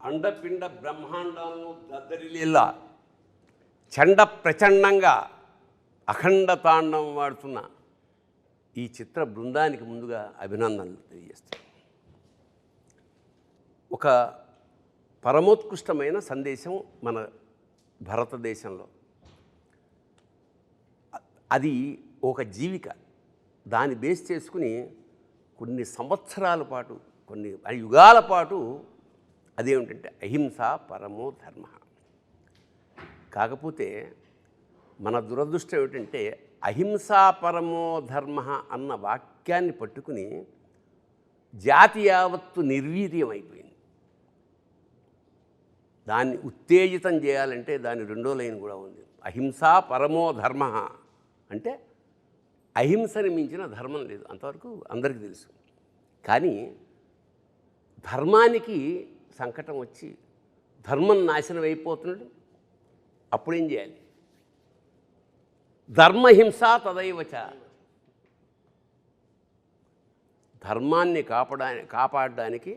అండపిండ బ్రహ్మాండాలను దద్దరిల్లేలా చండ ప్రచండంగా అఖండ తాండవం వాడుతున్న ఈ చిత్ర బృందానికి ముందుగా అభినందనలు తెలియజేస్తాను. ఒక పరమోత్కృష్టమైన సందేశం మన భారతదేశంలో, అది ఒక జీవిక. దాన్ని బేస్ చేసుకుని కొన్ని సంవత్సరాల పాటు, కొన్ని యుగాల పాటు అదేమిటంటే అహింస పరమో ధర్మ. కాకపోతే మన దురదృష్టం ఏమిటంటే అహింసా పరమో ధర్మ అన్న వాక్యాన్ని పట్టుకుని జాతి యావత్తు నిర్వీర్యం అయిపోయింది. దాన్ని ఉత్తేజితం చేయాలంటే దాని రెండో లైన్ కూడా ఉంది. అహింసా పరమో ధర్మ అంటే అహింసని మించిన ధర్మం లేదు, అంతవరకు అందరికీ తెలుసు. కానీ ధర్మానికి సంకటం వచ్చి ధర్మం నాశనం అయిపోతున్నాడు. అప్పుడేం చేయాలి? ధర్మహింస తదైవచ. ధర్మాన్ని కాపాడడానికి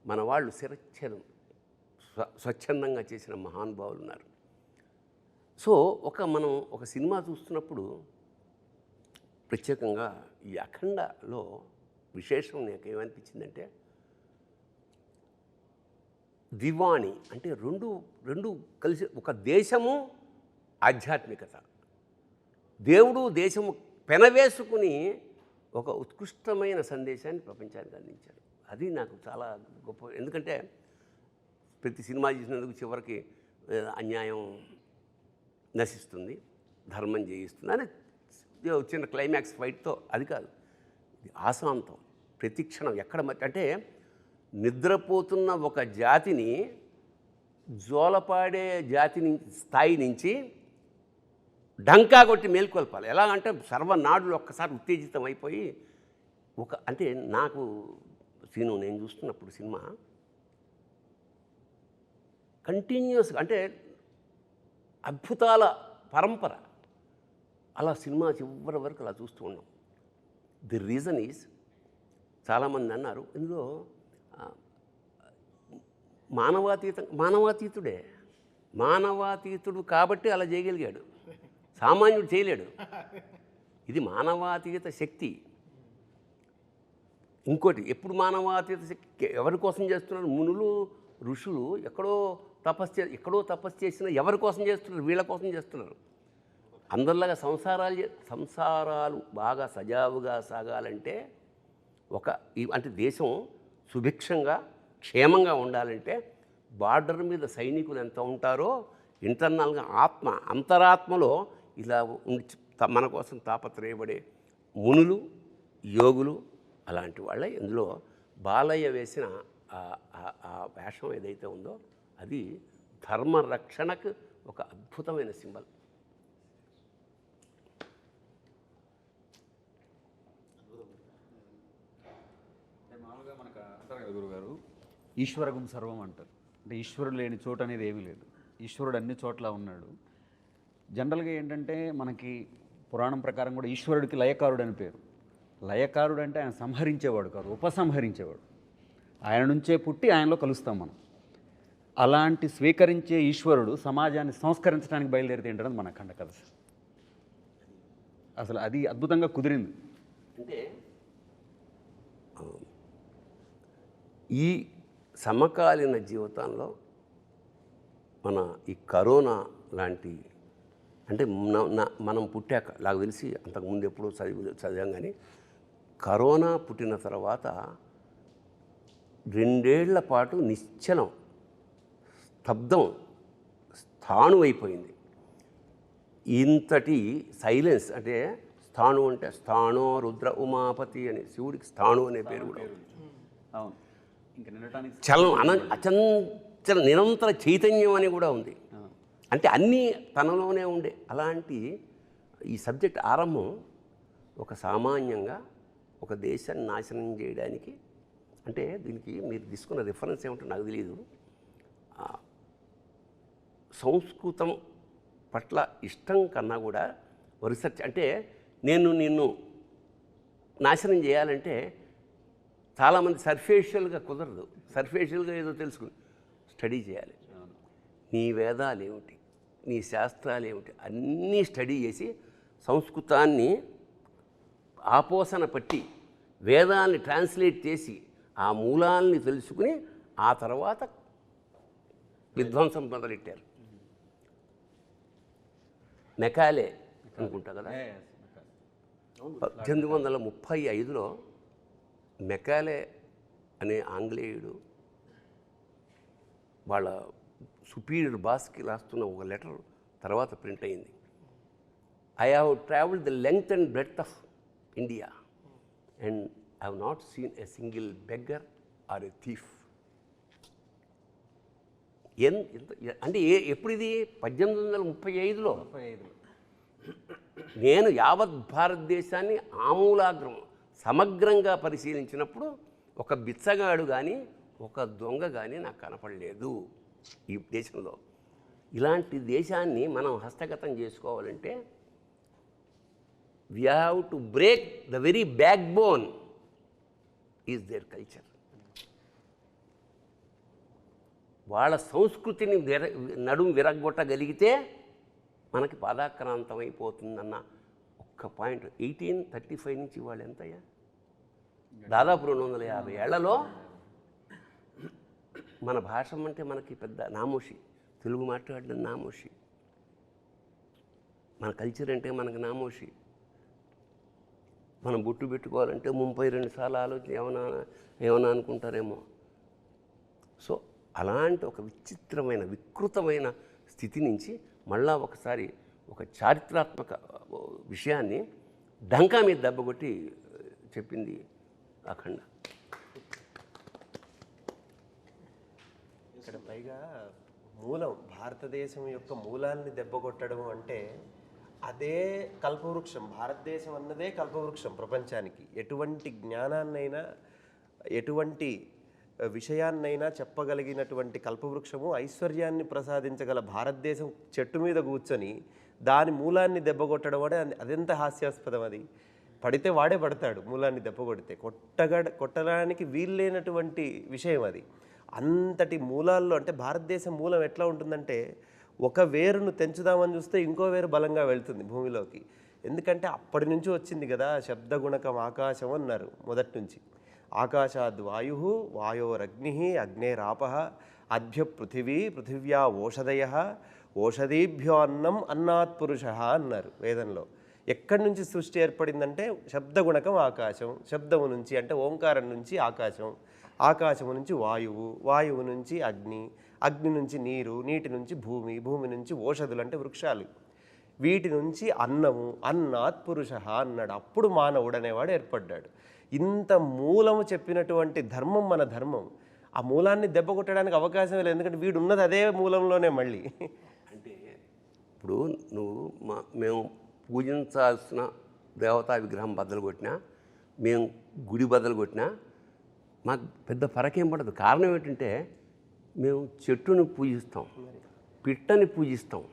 మన వాళ్ళు శిరచ్ఛేదం స్వచ్ఛందంగా చేసిన మహానుభావులు ఉన్నారు. సో మనం ఒక సినిమా చూస్తున్నప్పుడు ప్రత్యేకంగా ఈ అఖండలో విశేషం నాకు ఏమనిపించిందంటే, దివాణి అంటే రెండు కలిసి, ఒక దేశము ఆధ్యాత్మికత, దేవుడు దేశము పెనవేసుకుని ఒక ఉత్కృష్టమైన సందేశాన్ని ప్రపంచానికి అందించారు. అది నాకు చాలా గొప్ప. ఎందుకంటే ప్రతి సినిమా చేసినందుకు చివరికి అన్యాయం నశిస్తుంది, ధర్మం జయిస్తుంది అని చిన్న క్లైమాక్స్ ఫైట్తో, అది కాదు, ఆశాంతం ప్రతి క్షణం ఎక్కడ అంటే నిద్రపోతున్న ఒక జాతిని జోలపాడే జాతి స్థాయి నుంచి డంకా కొట్టి మేల్కొల్పాలి. ఎలాగంటే సర్వనాడులు ఒక్కసారి ఉత్తేజితం అయిపోయి అంటే నాకు నేను చూస్తున్నప్పుడు సినిమా కంటిన్యూస్గా, అంటే అద్భుతాల పరంపర, అలా సినిమా చివరి వరకు అలా చూస్తూ ఉన్నాం. ది రీజన్ ఈజ్, చాలామంది అన్నారు ఇందులో మానవాతీతుడే, మానవాతీతుడు కాబట్టి అలా చేయగలిగాడు, సామాన్యుడు చేయలేడు. ఇది మానవాతీత శక్తి. ఇంకోటి, ఎప్పుడు మానవాతీత శక్తి ఎవరి కోసం చేస్తున్నారు? మునులు ఋషులు ఎక్కడో తపస్సు చేసిన ఎవరి కోసం చేస్తున్నారు? వీళ్ళ కోసం చేస్తున్నారు. అందరిలాగా సంసారాలు బాగా సజావుగా సాగాలంటే, అంటే దేశం సుభిక్షంగా క్షేమంగా ఉండాలంటే బార్డర్ మీద సైనికులు ఎంత ఉంటారో ఇంటర్నల్గా అంతరాత్మలో ఇలా మన కోసం తాపత్రయపడే మునులు యోగులు అలాంటి వాళ్ళే. ఇందులో బాలయ్య వేసిన ఆ వేషం ఏదైతే ఉందో అది ధర్మరక్షణకు ఒక అద్భుతమైన సింబల్. మామూలుగా మనకు అంటారు కదా గురుగారు, ఈశ్వరగం సర్వం అంటారు. అంటే ఈశ్వరుడు లేని చోటు అనేది ఏమీ లేదు, ఈశ్వరుడు అన్ని చోట్ల ఉన్నాడు. జనరల్గా ఏంటంటే మనకి పురాణం ప్రకారం కూడా ఈశ్వరుడికి లయకారుడు అని పేరు. లయకారుడు అంటే ఆయన సంహరించేవాడు కాదు, ఉపసంహరించేవాడు. ఆయన నుంచే పుట్టి ఆయనలో కలుస్తాం మనం. అలాంటి స్వీకరించే ఈశ్వరుడు సమాజాన్ని సంస్కరించడానికి బయలుదేరితే ఏంటన్నది మన అఖండ కథ. అసలు అది అద్భుతంగా కుదిరింది. అంటే ఈ సమకాలీన జీవితంలో మన ఈ కరోనా లాంటి, అంటే మనం పుట్టాక నాకు తెలిసి అంతకుముందు ఎప్పుడూ చదివాం, కానీ కరోనా పుట్టిన తర్వాత 2 ఏళ్ల పాటు నిశ్చలం, స్తబ్దం, స్థాణువైపోయింది. ఇంతటి సైలెన్స్, అంటే స్థాణు అంటే స్థాణో రుద్ర ఉమాపతి అని, శివుడికి స్థాణు అనే పేరు కూడా ఉంది. అవును, ఇంకా నిండటానికి చలం అచంచల నిరంతర చైతన్యం అని కూడా ఉంది. అంటే అన్నీ తనలోనే ఉండే అలాంటి ఈ సబ్జెక్ట్ ఆరంభం ఒక సామాన్యంగా ఒక దేశాన్ని నాశనం చేయడానికి. అంటే దీనికి మీరు తీసుకున్న రిఫరెన్స్ ఏమిటో నాకు తెలియదు. సంస్కృతం పట్ల ఇష్టం కన్నా కూడా రీసెర్చ్, అంటే నిన్ను నాశనం చేయాలంటే చాలామంది సర్ఫేషియల్గా కుదరదు, సర్ఫేషియల్గా ఏదో తెలుసుకుని స్టడీ చేయాలి. నీ వేదాలు ఏమిటి, నీ శాస్త్రాలు ఏమిటి అన్నీ స్టడీ చేసి సంస్కృతాన్ని ఆపోసన పట్టి వేదాల్ని ట్రాన్స్లేట్ చేసి ఆ మూలాల్ని తెలుసుకుని ఆ తర్వాత విధ్వంసం మొదలెట్టారు. మెకాలే అనుకుంటా కదా, 1835లో మెకాలే అనే ఆంగ్లేయుడు వాళ్ళ సుపీరియర్ బాస్కి రాస్తున్న ఒక లెటర్ తర్వాత ప్రింట్ అయింది. I have travelled the length and breadth of India and I have not seen a single beggar or a thief. అంటే ఎప్పుడు ఇది 1835లో నేను యావత్ భారతదేశాన్ని ఆమూలాగ్రం సమగ్రంగా పరిశీలించినప్పుడు ఒక బిచ్చగాడు కానీ ఒక దొంగ కానీ నాకు కనపడలేదు ఈ దేశంలో. ఇలాంటి దేశాన్ని మనం హస్తగతం చేసుకోవాలంటే we have to break the very back bone is their culture. వాళ్ళ సంస్కృతిని నడుము విరగొట్టగలిగితే మనకి పాదాక్రాంతమైపోతుందన్న ఒక్క పాయింట్. 1835 నుంచి వాళ్ళు ఎంతయ్యా, దాదాపు 250 ఏళ్లలో మన భాష అంటే మనకి పెద్ద నామోషి, తెలుగు మాట్లాడడం నామోషి, మన కల్చర్ అంటే మనకి నామోషి. మనం బొట్టు పెట్టుకోవాలంటే 32 సార్లు ఆలోచన ఏమన్నా అనుకుంటారేమో. సో అలాంటి ఒక విచిత్రమైన వికృతమైన స్థితి నుంచి మళ్ళా ఒకసారి ఒక చారిత్రాత్మక విషయాన్ని డంకా మీద దెబ్బకొట్టి చెప్పింది అఖండ. ఇక్కడ పైగా మూలం భారతదేశం యొక్క మూలాల్ని దెబ్బకొట్టడం అంటే అదే కల్పవృక్షం. భారతదేశం అన్నదే కల్పవృక్షం ప్రపంచానికి. ఎటువంటి జ్ఞానాన్నైనా ఎటువంటి విషయాన్నైనా చెప్పగలిగినటువంటి కల్పవృక్షము, ఐశ్వర్యాన్ని ప్రసాదించగల భారతదేశం చెట్టు మీద కూర్చొని దాని మూలాన్ని దెబ్బకొట్టడం అంటే అదెంత హాస్యాస్పదం. అది పడితే వాడే పడతాడు, మూలాన్ని దెబ్బకొడితే కొట్టడానికి వీల్లేనటువంటి విషయం అది. అంతటి మూలాల్లో అంటే భారతదేశం మూలం ఎట్లా ఉంటుందంటే ఒక వేరును తెంచుదామని చూస్తే ఇంకో వేరు బలంగా వెళ్తుంది భూమిలోకి. ఎందుకంటే అప్పటి నుంచి వచ్చింది కదా శబ్దగుణకం ఆకాశం అన్నారు మొదటి నుంచి. ఆకాశాద్ వాయు, వాయోరగ్ని, అగ్నేరాప, అద్భ్య పృథివీ, పృథివ్యా ఓషధయ, ఓషధీభ్యో అన్నం, అన్నాత్ పురుష అన్నారు వేదంలో. ఎక్కడి నుంచి సృష్టి ఏర్పడిందంటే శబ్దగుణకం ఆకాశం, శబ్దము నుంచి అంటే ఓంకారం నుంచి ఆకాశం, ఆకాశము నుంచి వాయువు, వాయువు నుంచి అగ్ని, అగ్ని నుంచి నీరు, నీటి నుంచి భూమి, భూమి నుంచి ఓషధులు అంటే వృక్షాలు, వీటి నుంచి అన్నము, అన్నాత్ పురుష అన్నాడు. అప్పుడు మానవుడు అనేవాడు ఏర్పడ్డాడు. ఇంత మూలము చెప్పినటువంటి ధర్మం మన ధర్మం. ఆ మూలాన్ని దెబ్బ కొట్టడానికి అవకాశం లేదు, ఎందుకంటే వీడు ఉన్నది అదే మూలంలోనే. మళ్ళీ అంటే ఇప్పుడు నువ్వు మేము పూజించాల్సిన దేవతా విగ్రహం బద్దలు కొట్టినా, మేము గుడి బద్దలు కొట్టినా మాకు పెద్ద ఫరకేం పడదు. కారణం ఏంటంటే మేము చెట్టుని పూజిస్తాం, పిట్టని పూజిస్తాం,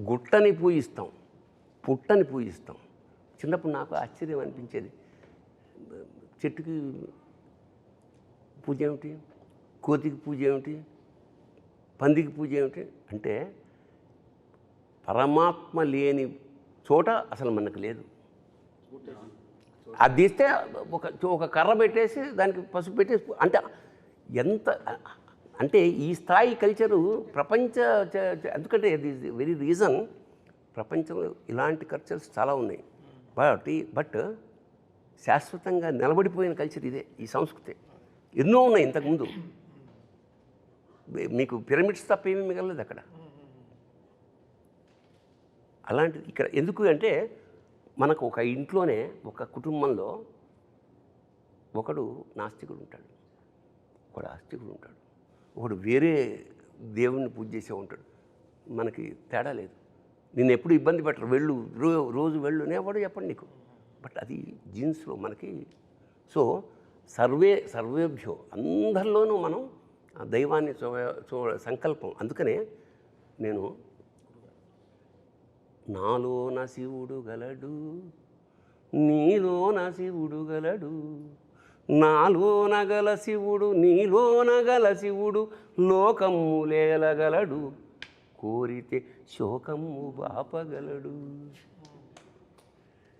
గుట్టని పూజిస్తాం, పుట్టని పూజిస్తాం. చిన్నప్పుడు నాకు ఆశ్చర్యం అనిపించేది, చెట్టుకి పూజ ఏమిటి, కోతికి పూజ ఏమిటి, పందికి పూజ ఏమిటి అంటే పరమాత్మ లేని చోట అసలు మనకు లేదు. అది తీస్తే ఒక కర్ర పెట్టేసి దానికి పసుపు పెట్టేసి అంటే ఎంత అంటే ఈ స్థాయి కల్చరు ప్రపంచ ఎందుకంటే ఇది వెరీ రీజన్ ప్రపంచంలో ఇలాంటి కల్చర్స్ చాలా ఉన్నాయి. బట్ శాశ్వతంగా నిలబడిపోయిన కల్చర్ ఇదే, ఈ సంస్కృతి. ఎన్నో ఉన్నాయి ఇంతకుముందు, మీకు పిరమిడ్స్ తప్ప ఏమీ మిగలలేదు అక్కడ. అలాంటిది ఇక్కడ ఎందుకు అంటే మనకు ఒక ఇంట్లోనే ఒక కుటుంబంలో ఒకడు నాస్తికుడు ఉంటాడు, ఒకడు ఆస్తికుడు ఉంటాడు, ఒకడు వేరే దేవుణ్ణి పూజ చేసే ఉంటాడు. మనకి తేడా లేదు. నిన్ను ఎప్పుడు ఇబ్బంది పెట్టరు, వెళ్ళు రోజు వెళ్ళు అనేవాడు చెప్పండి నీకు. బట్ అది జీన్స్లో మనకి. సో సర్వేభ్యో అందరిలోనూ మనం దైవాన్ని సంకల్పం. అందుకనే నేను నాలోన శివుడు గలడు, నీలోన శివుడు గలడు, నాలోన గల శివుడు నీలోన గల శివుడు లోకమ్ములేలగలడు కోరితే శోకమ్ము బాపగలడు.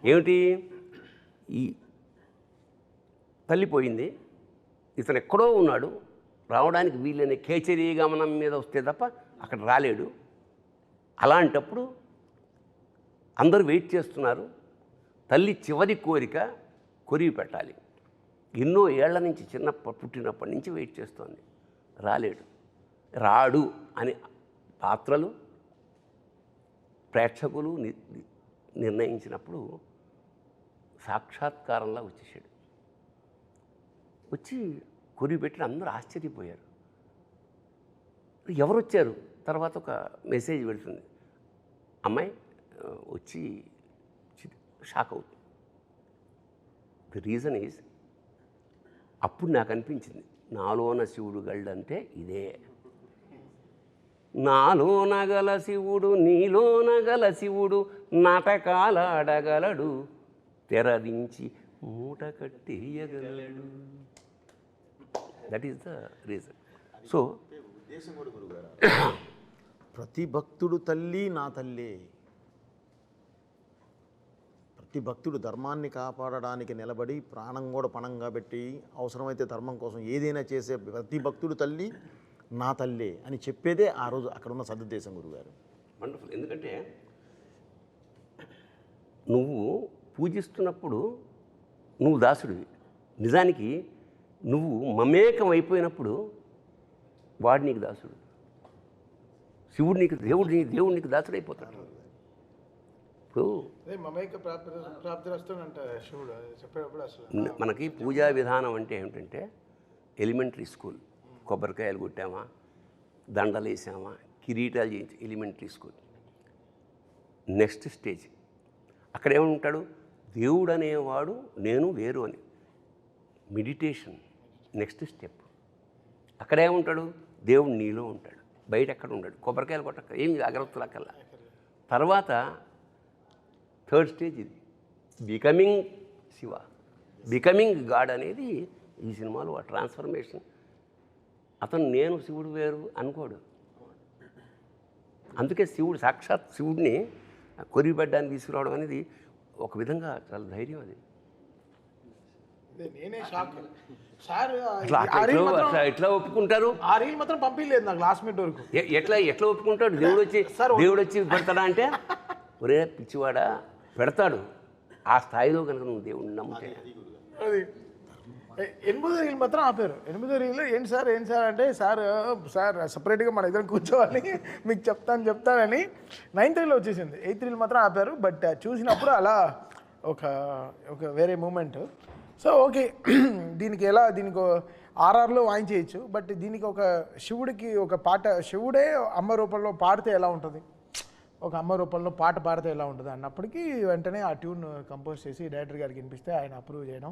ఏమిటి? ఈ తల్లిపోయింది, ఇతను ఎక్కడో ఉన్నాడు, రావడానికి వీళ్ళని కేచరీ గమనం మీద వస్తే తప్ప అక్కడ రాలేడు. అలాంటప్పుడు అందరూ వెయిట్ చేస్తున్నారు. తల్లి చివరి కోరిక కొరివి పెట్టాలి. ఎన్నో ఏళ్ల నుంచి పుట్టినప్పటి నుంచి వెయిట్ చేస్తోంది, రాలేడు. రాడు అని పాత్రలు ప్రేక్షకులు నిర్ణయించినప్పుడు సాక్షాత్కారంలా వచ్చేసాడు. వచ్చి కొరివి పెట్టి అందరూ ఆశ్చర్యపోయారు. ఎవరు వచ్చారు? తర్వాత ఒక మెసేజ్ పెడుతుంది, అమ్మాయి వచ్చి షాక్ అవుతుంది. ది రీజన్ ఈజ్, అప్పుడు నాకు అనిపించింది నాలోన శివుడు గళ్ళంటే ఇదే. నాలోన గల శివుడు నీలోన గల శివుడు నాటకాలాడగలడు తెరదించి మూట కట్టేయగలడు. That is the reason. So ప్రతి భక్తుడు తల్లి నా తల్లే. ప్రతి భక్తుడు ధర్మాన్ని కాపాడడానికి నిలబడి ప్రాణం కూడా పణంగా పెట్టి అవసరమైతే ధర్మం కోసం ఏదైనా చేసే ప్రతి భక్తుడు తల్లి నా తల్లే అని చెప్పేదే ఆ రోజు అక్కడ ఉన్న సద్దేశం గురుగారు. వండర్ఫుల్. ఎందుకంటే నువ్వు పూజిస్తున్నప్పుడు నువ్వు దాసుడివి. నిజానికి నువ్వు మమేకం అయిపోయినప్పుడు వాడు నీకు దాసుడు. శివుడు నీకు దేవుడు నీకు దాసుడు అయిపోతాడు. ఇప్పుడు మనకి పూజా విధానం అంటే ఏమిటంటే ఎలిమెంటరీ స్కూల్, కొబ్బరికాయలు కొట్టామా, దండలు వేసామా, కిరీటాలు చేయించి ఎలిమెంటరీ స్కూల్. నెక్స్ట్ స్టేజ్ అక్కడ ఏమంటాడు? దేవుడు అనేవాడు నేను వేరు అని. Meditation next step. అక్కడేముంటాడు? దేవుడు నీలో ఉంటాడు, బయట ఎక్కడ ఉంటాడు. కొబ్బరికాయలు కొట్టక ఏమి అగరత్తులు అక్కల్లా. తర్వాత థర్డ్ స్టేజ్ ఇది, బికమింగ్ శివ, బికమింగ్ గాడ్ అనేది ఈ సినిమాలో ఆ ట్రాన్స్ఫర్మేషన్. అతను నేను శివుడు వేరు అనుకోడు. అందుకే శివుడు సాక్షాత్ శివుడిని కొరిబడ్డానికి తీసుకురావడం అనేది ఒక విధంగా చాలా ధైర్యం. అది నేనే షాక్ సార్. ఎట్లా ఒప్పుకుంటారు? ఆ రీల్ మాత్రం పంపించలేదు నాకు లాస్ట్ మినిట్ వరకు. ఎట్లా ఒప్పుకుంటాడు? దేవుడు వచ్చి పెడతాడా అంటే, ఒరే పిచ్చివాడా పెడతాడు. ఆ స్థాయిలో కనుక నువ్వు దేవుడిని నమ్ముతే. అది 8వ రీల్ మాత్రం ఆపారు. 8వ రీల్ ఏంటి సార్ అంటే, సార్ సపరేట్గా మన ఇద్దరు కూర్చోవాలి మీకు చెప్తానని 9th రీల్ వచ్చేసింది. 8th రీల్ మాత్రం ఆపారు. బట్ చూసినప్పుడు అలా ఒక వేరే మూమెంట్. సో ఓకే, దీనికి ఆర్ఆర్లో వాయించేయచ్చు. బట్ దీనికి ఒక శివుడికి ఒక పాట, శివుడే అమ్మ రూపంలో పాడితే ఎలా ఉంటుంది, ఒక అమ్మ రూపంలో పాట పాడితే ఎలా ఉంటుంది అన్నప్పటికీ వెంటనే ఆ ట్యూన్ కంపోజ్ చేసి డైరెక్టర్ గారికి వినిపిస్తే ఆయన అప్రూవ్ చేయడం,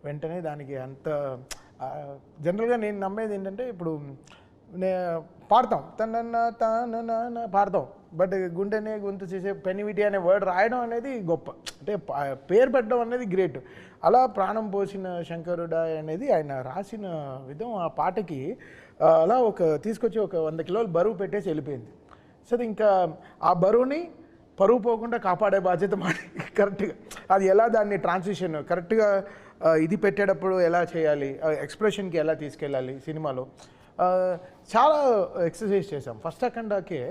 వెంటనే దానికి అంత జనరల్గా నేను నమ్మేది ఏంటంటే, ఇప్పుడు పాడతాం తన పాడతాం, బట్ గుండెనే గొంతు చేసే పెనివిటి అనే వర్డ్ రాయడం అనేది గొప్ప. అంటే పేరు పెట్టడం అనేది గ్రేట్. అలా ప్రాణం పోసిన శంకరుడా అనేది ఆయన రాసిన విధం ఆ పాటకి అలా తీసుకొచ్చి ఒక 100 కిలోలు బరువు పెట్టేసి వెళ్ళిపోయింది. సరే, ఇంకా ఆ బరువుని పరువు పోకుండా కాపాడే బాధ్యత మాది. కరెక్ట్గా అది ఎలా దాన్ని ట్రాన్సిషన్ కరెక్ట్గా ఇది పెట్టేటప్పుడు ఎలా చేయాలి, ఎక్స్ప్రెషన్కి ఎలా తీసుకెళ్ళాలి సినిమాలో చాలా ఎక్సర్సైజ్ చేసాం. ఫస్ట్ అఖండాకే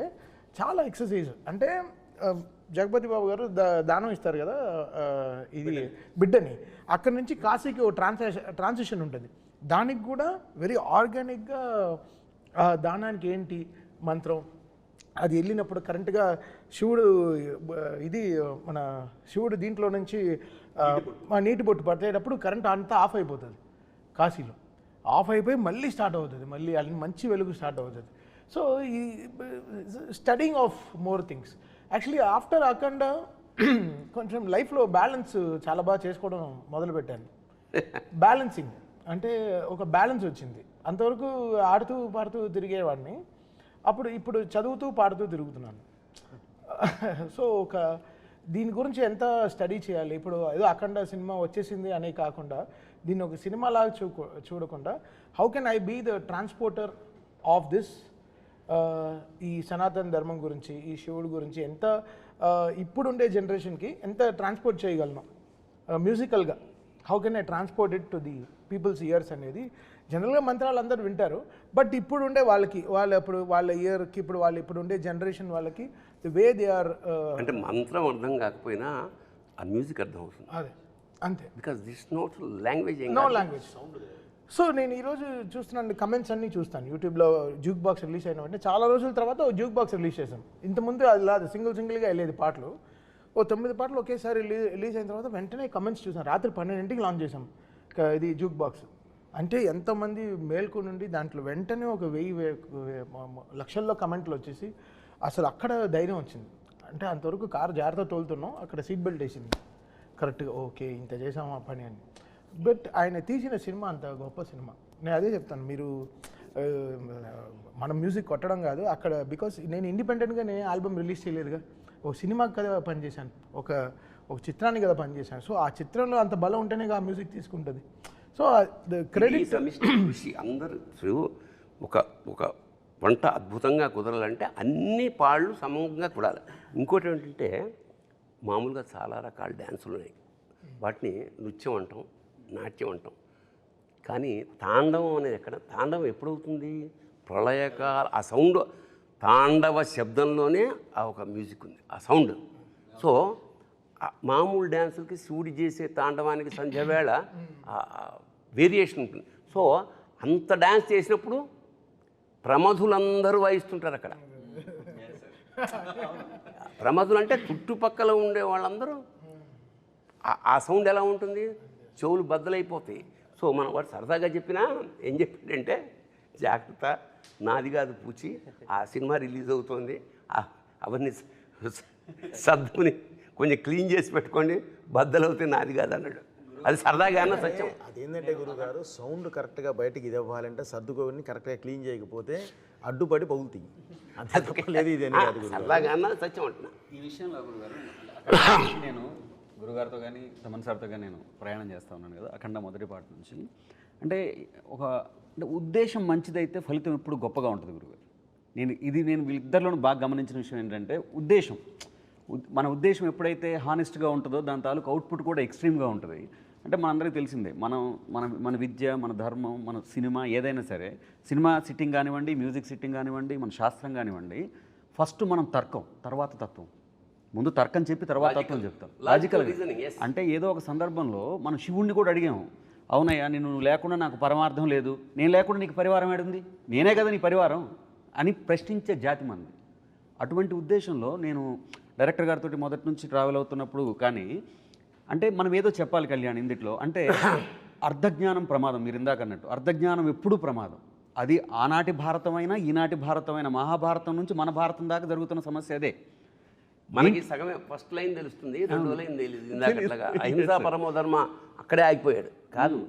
చాలా ఎక్సర్సైజ్. అంటే జగపతి బాబు గారు దానం ఇస్తారు కదా, ఇది బిడ్డని, అక్కడి నుంచి కాశీకి ఓ ట్రాన్సిషన్ ఉంటుంది. దానికి కూడా వెరీ ఆర్గానిక్గా దానానికి ఏంటి మంత్రం, అది వెళ్ళినప్పుడు కరెంట్గా శివుడు మన శివుడు దీంట్లో నుంచి నీటి బొట్టు పట్టేటప్పుడు కరెంట్ అంతా ఆఫ్ అయిపోతుంది. కాశీలో ఆఫ్ అయిపోయి మళ్ళీ స్టార్ట్ అవుతుంది, మళ్ళీ మంచి వెలుగు స్టార్ట్ అవుతుంది. సో ఈ studying of more things. Actually after Akhanda కొంచెం లైఫ్లో బ్యాలెన్స్ చాలా బాగా చేసుకోవడం మొదలుపెట్టాను. బ్యాలెన్సింగ్ అంటే ఒక బ్యాలెన్స్ వచ్చింది. అంతవరకు ఆడుతూ పాడుతూ తిరిగేవాడిని, ఇప్పుడు చదువుతూ పాడుతూ తిరుగుతున్నాను. సో దీని గురించి ఎంత స్టడీ చేయాలి, ఇప్పుడు ఏదో అఖండ సినిమా వచ్చేసింది అనే కాకుండా దీన్ని ఒక సినిమా లాగా చూడకుండా how can I be the transporter of this, ఈ సనాతన ధర్మం గురించి, ఈ శివుడు గురించి ఎంత ఇప్పుడుండే జనరేషన్కి ఎంత ట్రాన్స్పోర్ట్ చేయగలను మ్యూజికల్గా, how can I transport it to the people's ears అనేది. జనరల్గా మంత్రాలు అందరూ వింటారు, బట్ ఇప్పుడు ఉండే వాళ్ళకి వాళ్ళ ఇయర్కి ఇప్పుడు ఉండే జనరేషన్ వాళ్ళకి ది వే దే ఆర్, అంటే మంత్రం అర్థం కాకపోయినా ఆ మ్యూజిక్ అర్థం అవుతుంది. అదే అంతే, because this not language no language. So నేను ఈరోజు చూస్తున్నాను కమెంట్స్ అన్నీ చూస్తాను యూట్యూబ్లో. జ్యూక్ బాక్స్ రిలీజ్ అయిన వెంటనే చాలా రోజుల తర్వాత జ్యూక్ బాక్స్ రిలీజ్ చేశాం. ఇంతకుముందు అది లేదు, సింగిల్గా వెళ్ళేది పాటలు. 9 పాటలు ఒకేసారి రిలీజ్ అయిన తర్వాత వెంటనే కమెంట్స్ చూసాం. రాత్రి 12ంటికి లాంచ్ చేసాం ఇది జ్యూక్ బాక్స్. అంటే ఎంతమంది మేల్కు నుండి దాంట్లో వెంటనే ఒక 1000 లక్షల్లో కమెంట్లు వచ్చేసి అసలు అక్కడ ధైర్యం వచ్చింది. అంటే అంతవరకు కారు జాగ్రత్త తోలుతున్నాం, అక్కడ సీట్ బెల్ట్ వేసింది కరెక్ట్గా, ఓకే ఇంత చేసాము ఆ పని అని. బట్ ఆయన తీసిన సినిమా అంత గొప్ప సినిమా. నేను అదే చెప్తాను, మీరు మనం మ్యూజిక్ కొట్టడం కాదు అక్కడ, బికాస్ నేను ఇండిపెండెంట్గా నేను ఆల్బమ్ రిలీజ్ చేయలేదుగా, ఒక సినిమాకి కదా పనిచేశాను, ఒక చిత్రానికి కదా పనిచేశాను. సో ఆ చిత్రంలో అంత బలం ఉంటేనే ఆ మ్యూజిక్ తీసుకుంటుంది. సో ద క్రెడిట్ కృషి అందరూ ఒక వంట అద్భుతంగా కుదరాలంటే అన్ని పాళ్ళు సమంగా కుడాలి. ఇంకోటి ఏంటంటే మామూలుగా చాలా రకాల డ్యాన్సులు ఉన్నాయి, వాటిని నృత్యం అంటాం, నాట్యం అంటాం. కానీ తాండవం అనేది ఎక్కడ? తాండవం ఎప్పుడవుతుంది? ప్రళయకాల ఆ సౌండ్, తాండవ శబ్దంలోనే ఆ ఒక మ్యూజిక్ ఉంది, ఆ సౌండ్. సో మామూలు డ్యాన్సులకి శివుడి చేసే తాండవానికి సంధ్యవేళ వేరియేషన్ ఉంటుంది. సో అంత డ్యాన్స్ చేసినప్పుడు ప్రమధులందరూ వాయిస్తుంటారు అక్కడ. ప్రమధులు అంటే చుట్టుపక్కల ఉండే వాళ్ళందరూ ఆ సౌండ్ ఎలా ఉంటుంది? చెవులు బద్దలైపోతాయి. సో మనం వాడు సరదాగా చెప్పినా ఏం చెప్పాడంటే, జాగ్రత్త నాది కాదు పూచి, ఆ సినిమా రిలీజ్ అవుతుంది, అవన్నీ సర్దుకుని కొంచెం క్లీన్ చేసి పెట్టుకోండి, బద్దలవుతాయి నాది కాదు అన్నాడు. అది సరదాగా అన్న సత్యం. అదేంటంటే గురుగారు, సౌండ్ కరెక్ట్గా బయటికి ఇది అవ్వాలంటే సర్దుకోని కరెక్ట్గా క్లీన్ చేయకపోతే అడ్డుపడి పగులుతాయి. అంతే లేదు, ఇది సరదాగా అన్న సత్యం అంటున్నా. ఈ విషయంలో గురుగారు నేను గురుగారితో కానీ తమన్ సార్తో కానీ నేను ప్రయాణం చేస్తూ ఉన్నాను కదా అఖండ మొదటి పాట నుంచి. అంటే ఉద్దేశం మంచిదైతే ఫలితం ఎప్పుడు గొప్పగా ఉంటుంది గురుగారు. నేను వీళ్ళిద్దరిలోనూ బాగా గమనించిన విషయం ఏంటంటే ఉద్దేశం. మన ఉద్దేశం ఎప్పుడైతే హానెస్ట్గా ఉంటుందో దాని తాలూకు అవుట్పుట్ కూడా ఎక్స్ట్రీమ్గా ఉంటుంది. అంటే మనందరికీ తెలిసిందే, మన విద్య, మన ధర్మం, మన సినిమా ఏదైనా సరే, సినిమా సిట్టింగ్ కానివ్వండి, మ్యూజిక్ సిట్టింగ్ కానివ్వండి, మన శాస్త్రం కానివ్వండి, ఫస్ట్ మనం తర్కం, తర్వాత తత్వం. ముందు తర్కం చెప్పి తర్వాత తత్వం చెప్తాం, లాజికల్గా. అంటే ఏదో ఒక సందర్భంలో మనం శివుణ్ణి కూడా అడిగాము, అవునయ్యా నువ్వు లేకుండా నాకు పరమార్థం లేదు, నేను లేకుండా నీకు పరివారం ఏడుంది, నేనే కదా నీ పరివారం అని ప్రశ్నించే జాతి మనది. అటువంటి ఉద్దేశంలో నేను డైరెక్టర్ గారితో మొదటి నుంచి ట్రావెల్ అవుతున్నప్పుడు కానీ అంటే మనం ఏదో చెప్పాలి కళ్యాణ్ ఇందులో. అంటే అర్ధజ్ఞానం ప్రమాదం, మీరు ఇందాక అన్నట్టు అర్ధజ్ఞానం ఎప్పుడూ ప్రమాదం. అది ఆనాటి భారతమైనా ఈనాటి భారతమైన, మహాభారతం నుంచి మన భారతం దాకా జరుగుతున్న సమస్య అదే. మనకి సగమే ఫస్ట్ లైన్ తెలుస్తుంది, రెండో లైన్ తెలియదు. ఇందాకట్లాగా అహింసా పరమో ధర్మ అక్కడే ఆగిపోయాడు. కాదు,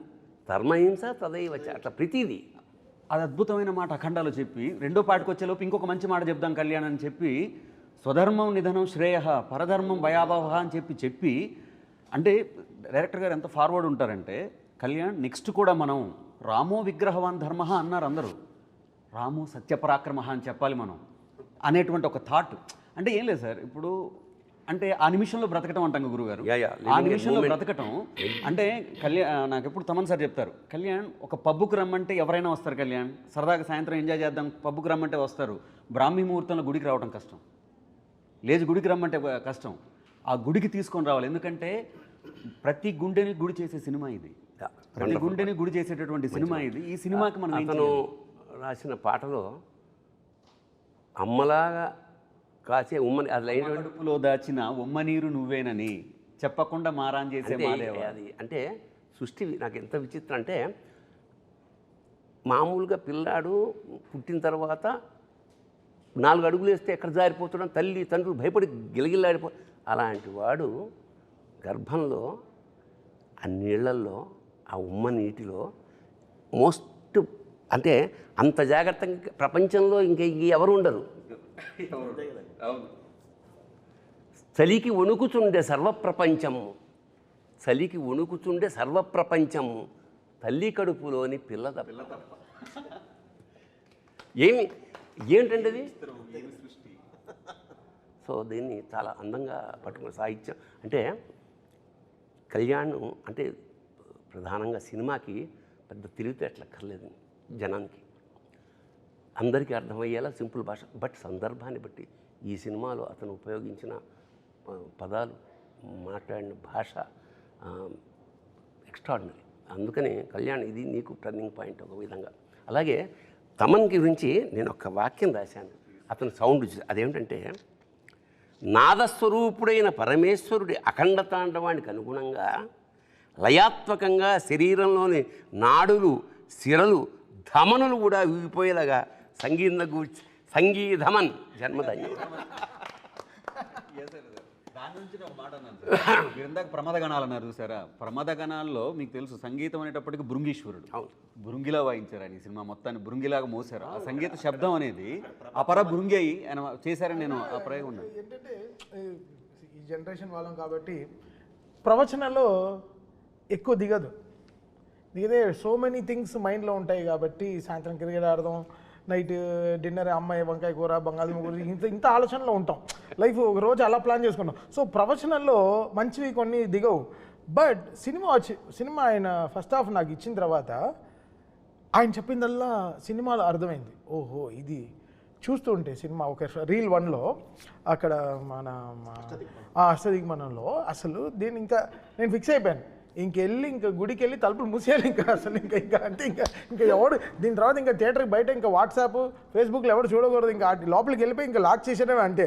ధర్మహింస తదైవ అట్లా ప్రతిదీ. అది అద్భుతమైన మాట అఖండాలో చెప్పి రెండో పాటకు వచ్చేలోపు ఇంకొక మంచి మాట చెప్దాం కళ్యాణ్ అని చెప్పి, స్వధర్మం నిధనం శ్రేయ పరధర్మం భయాభవ అని చెప్పి అంటే డైరెక్టర్ గారు ఎంత ఫార్వర్డ్ ఉంటారంటే, కళ్యాణ్ నెక్స్ట్ కూడా మనం రామో విగ్రహవాన్ ధర్మ అన్నారు అందరూ, రామో సత్యపరాక్రమ అని చెప్పాలి మనం అనేటువంటి ఒక థాట్. అంటే ఏం లేదు సార్, ఇప్పుడు అంటే ఆ నిమిషంలో బ్రతకటం అంటాం గురుగారు. ఆ నిమిషంలో బ్రతకటం అంటే నాకు ఎప్పుడు తమన్ సార్ చెప్తారు, కళ్యాణ్ ఒక పబ్బుకు రమ్మంటే ఎవరైనా వస్తారు కళ్యాణ్, సరదాగా సాయంత్రం ఎంజాయ్ చేద్దాం పబ్బుకు రమ్మంటే వస్తారు. బ్రాహ్మీ ముహూర్తంలో గుడికి రావడం కష్టం, లేచి గుడికి రమ్మంటే కష్టం. ఆ గుడికి తీసుకొని రావాలి, ఎందుకంటే ప్రతి గుండెని గుడి చేసే సినిమా ఇది, ప్రతి గుండెని గుడి చేసేటటువంటి సినిమా ఇది. ఈ సినిమాకి మనం అతను రాసిన పాటలో అమ్మలాగా కాసే ఉమ్మని అది కడుపులో దాచిన ఉమ్మ నీరు నువ్వేనని చెప్పకుండా మారాన్ చేసే మాదేవా. అది అంటే సృష్టి నాకు ఎంత విచిత్రం అంటే, మామూలుగా పిల్లాడు పుట్టిన తర్వాత 4 అడుగులు వేస్తే ఎక్కడ జారిపోతున్నాం, తల్లి తండ్రులు భయపడి గిలగిల్లాడిపో. అలాంటి వాడు గర్భంలో ఆ నీళ్లల్లో ఆ ఉమ్మ నీటిలో మోస్ట్ అంటే అంత జాగ్రత్తగా ప్రపంచంలో ఇంకా ఎవరు ఉండరు. చలికి వణుకుచుండే సర్వప్రపంచము, చలికి వణుకుచుండే సర్వప్రపంచము తల్లి కడుపులోని పిల్ల తప్ప. ఏంటంటే అది? సో దీన్ని చాలా అందంగా పట్టుకున్న సాహిత్యం. అంటే కళ్యాణ్ అంటే ప్రధానంగా సినిమాకి పెద్ద తెలివితేటలు అక్కర్లేదు జనానికి, అందరికీ అర్థమయ్యేలా సింపుల్ భాష. బట్ సందర్భాన్ని బట్టి ఈ సినిమాలో అతను ఉపయోగించిన పదాలు, మాట్లాడిన భాష ఎక్స్ట్రాడినరీ. అందుకని కళ్యాణ్ ఇది నీకు టర్నింగ్ పాయింట్ ఒక విధంగా. అలాగే తమన్ గురించి నేను ఒక వాక్యం రాశాను, అతను సౌండ్ అదేమిటంటే, నాదస్వరూపుడైన పరమేశ్వరుడి అఖండ తాండవానికి అనుగుణంగా లయాత్మకంగా శరీరంలోని నాడులు, సిరలు, ధమనులు కూడా ఊగిపోయేలాగా సంగీధమన్ జన్మధన్యం. దాని నుంచి ఒక మాట అన్నాను సార్. మీరు ఇందాక ప్రమాదగణాలు అన్నారు చూసారా, ప్రమాదగణాల్లో మీకు తెలుసు సంగీతం అనేటప్పటికి భృంగీశ్వరుడు. అవును, భృంగిలా వాయించారు ఆయన ఈ సినిమా మొత్తాన్ని, భృంగిలాగా మోసారు. ఆ సంగీత శబ్దం అనేది అపర భృంగి అయి ఆయన చేశారని నేను ఆ ప్రయోగం ఉన్నాను. ఏంటంటే ఈ జనరేషన్ వాళ్ళం కాబట్టి ప్రవచనాల్లో ఎక్కువ దిగదు. దిగదే సో మెనీ థింగ్స్ మైండ్లో ఉంటాయి కాబట్టి సాయంత్రం క్రికెట్ ఆడదాం, నైట్ డిన్నర్ అమ్మాయి వంకాయ కూర బంగాళదుంప కూర, ఇంత ఆలోచనలో ఉంటాం. లైఫ్ ఒక రోజు అలా ప్లాన్ చేసుకుంటాం. సో ప్రవచనాల్లో మంచివి కొన్ని దిగవు. బట్ సినిమా ఆయన ఫస్ట్ హాఫ్ నాకు ఇచ్చిన తర్వాత ఆయన చెప్పిందల్లా సినిమాలో అర్థమైంది. ఓహో ఇది చూస్తూ ఉంటే సినిమా ఒక రీల్ 1లో అక్కడ మన అష్టదిగ్మనంలో అసలు దీన్ని ఇంకా నేను ఫిక్స్ అయిపోయాను, ఇంకెళ్ళి ఇంకా గుడికి వెళ్ళి తలుపులు మూసేయాలి ఇంకా అసలు ఇంకా అంటే ఇంకా ఎవడు దీని తర్వాత ఇంకా థియేటర్కి బయట ఇంకా వాట్సాప్ ఫేస్బుక్లో ఎవడు చూడకూడదు, ఇంకా లోపలికి వెళ్ళిపోయి ఇంకా లాక్ చేసేయడమే అంతే.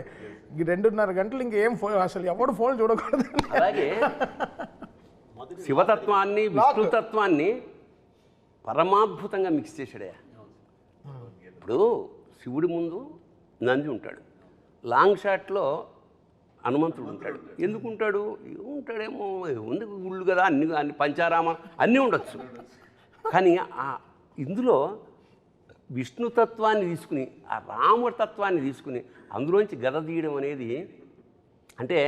2.5 గంటలు ఇంకేం అసలు ఎవడు ఫోన్ చూడకూడదు. అలాగే శివతత్వాన్ని విష్ణుతత్వాన్ని పరమాద్భుతంగా మిక్స్ చేశాడే. ఇప్పుడు శివుడి ముందు నంది ఉంటాడు, లాంగ్ షాట్లో హనుమంతుడు ఉంటాడు. ఎందుకు ఉంటాడు? ఉంటాడేమో, ఉంది గుళ్ళు కదా, అన్ని పంచారామ అన్నీ ఉండొచ్చు. కానీ ఇందులో విష్ణుతత్వాన్ని తీసుకుని ఆ రామతత్వాన్ని తీసుకుని అందులోంచి గద తీయడం అనేది అంటే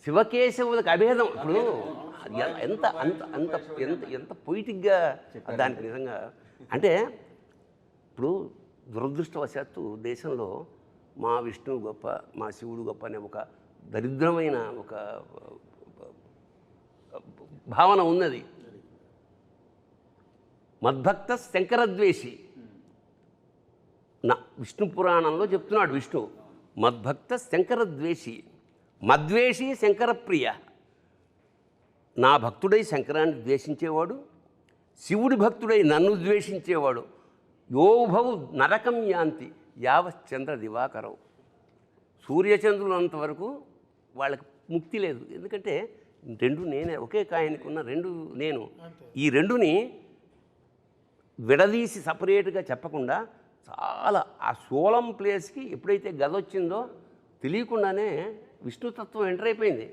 శివకేశవులకు అభేదం. ఇప్పుడు ఎంత అంత అంత ఎంత ఎంత పొయిటిక్గా దానికి నిజంగా అంటే ఇప్పుడు దురదృష్టవశాత్తు దేశంలో మా విష్ణువు గొప్ప, మా శివుడు గొప్ప అనే ఒక దరిద్రమైన ఒక భావన ఉన్నది. మద్భక్త శంకరద్వేషి నా విష్ణు పురాణంలో చెప్తున్నాడు విష్ణు, మద్భక్త శంకరద్వేషి, మద్వేషి శంకరప్రియ. నా భక్తుడై శంకరాన్ని ద్వేషించేవాడు, శివుడి భక్తుడై నన్ను ద్వేషించేవాడు, యోభౌ నరకం యాంతి యావశ్చంద్ర దివాకరం. సూర్యచంద్రులంతవరకు వాళ్ళకి ముక్తి లేదు. ఎందుకంటే రెండు నేనే, ఒకే కాయనికి ఉన్న రెండు నేను. ఈ రెండుని విడదీసి సపరేట్గా చెప్పకుండా చాలా ఆ సోలం ప్లేస్కి ఎప్పుడైతే గద వచ్చిందో తెలియకుండానే విష్ణుతత్వం ఎంటర్ అయిపోయింది.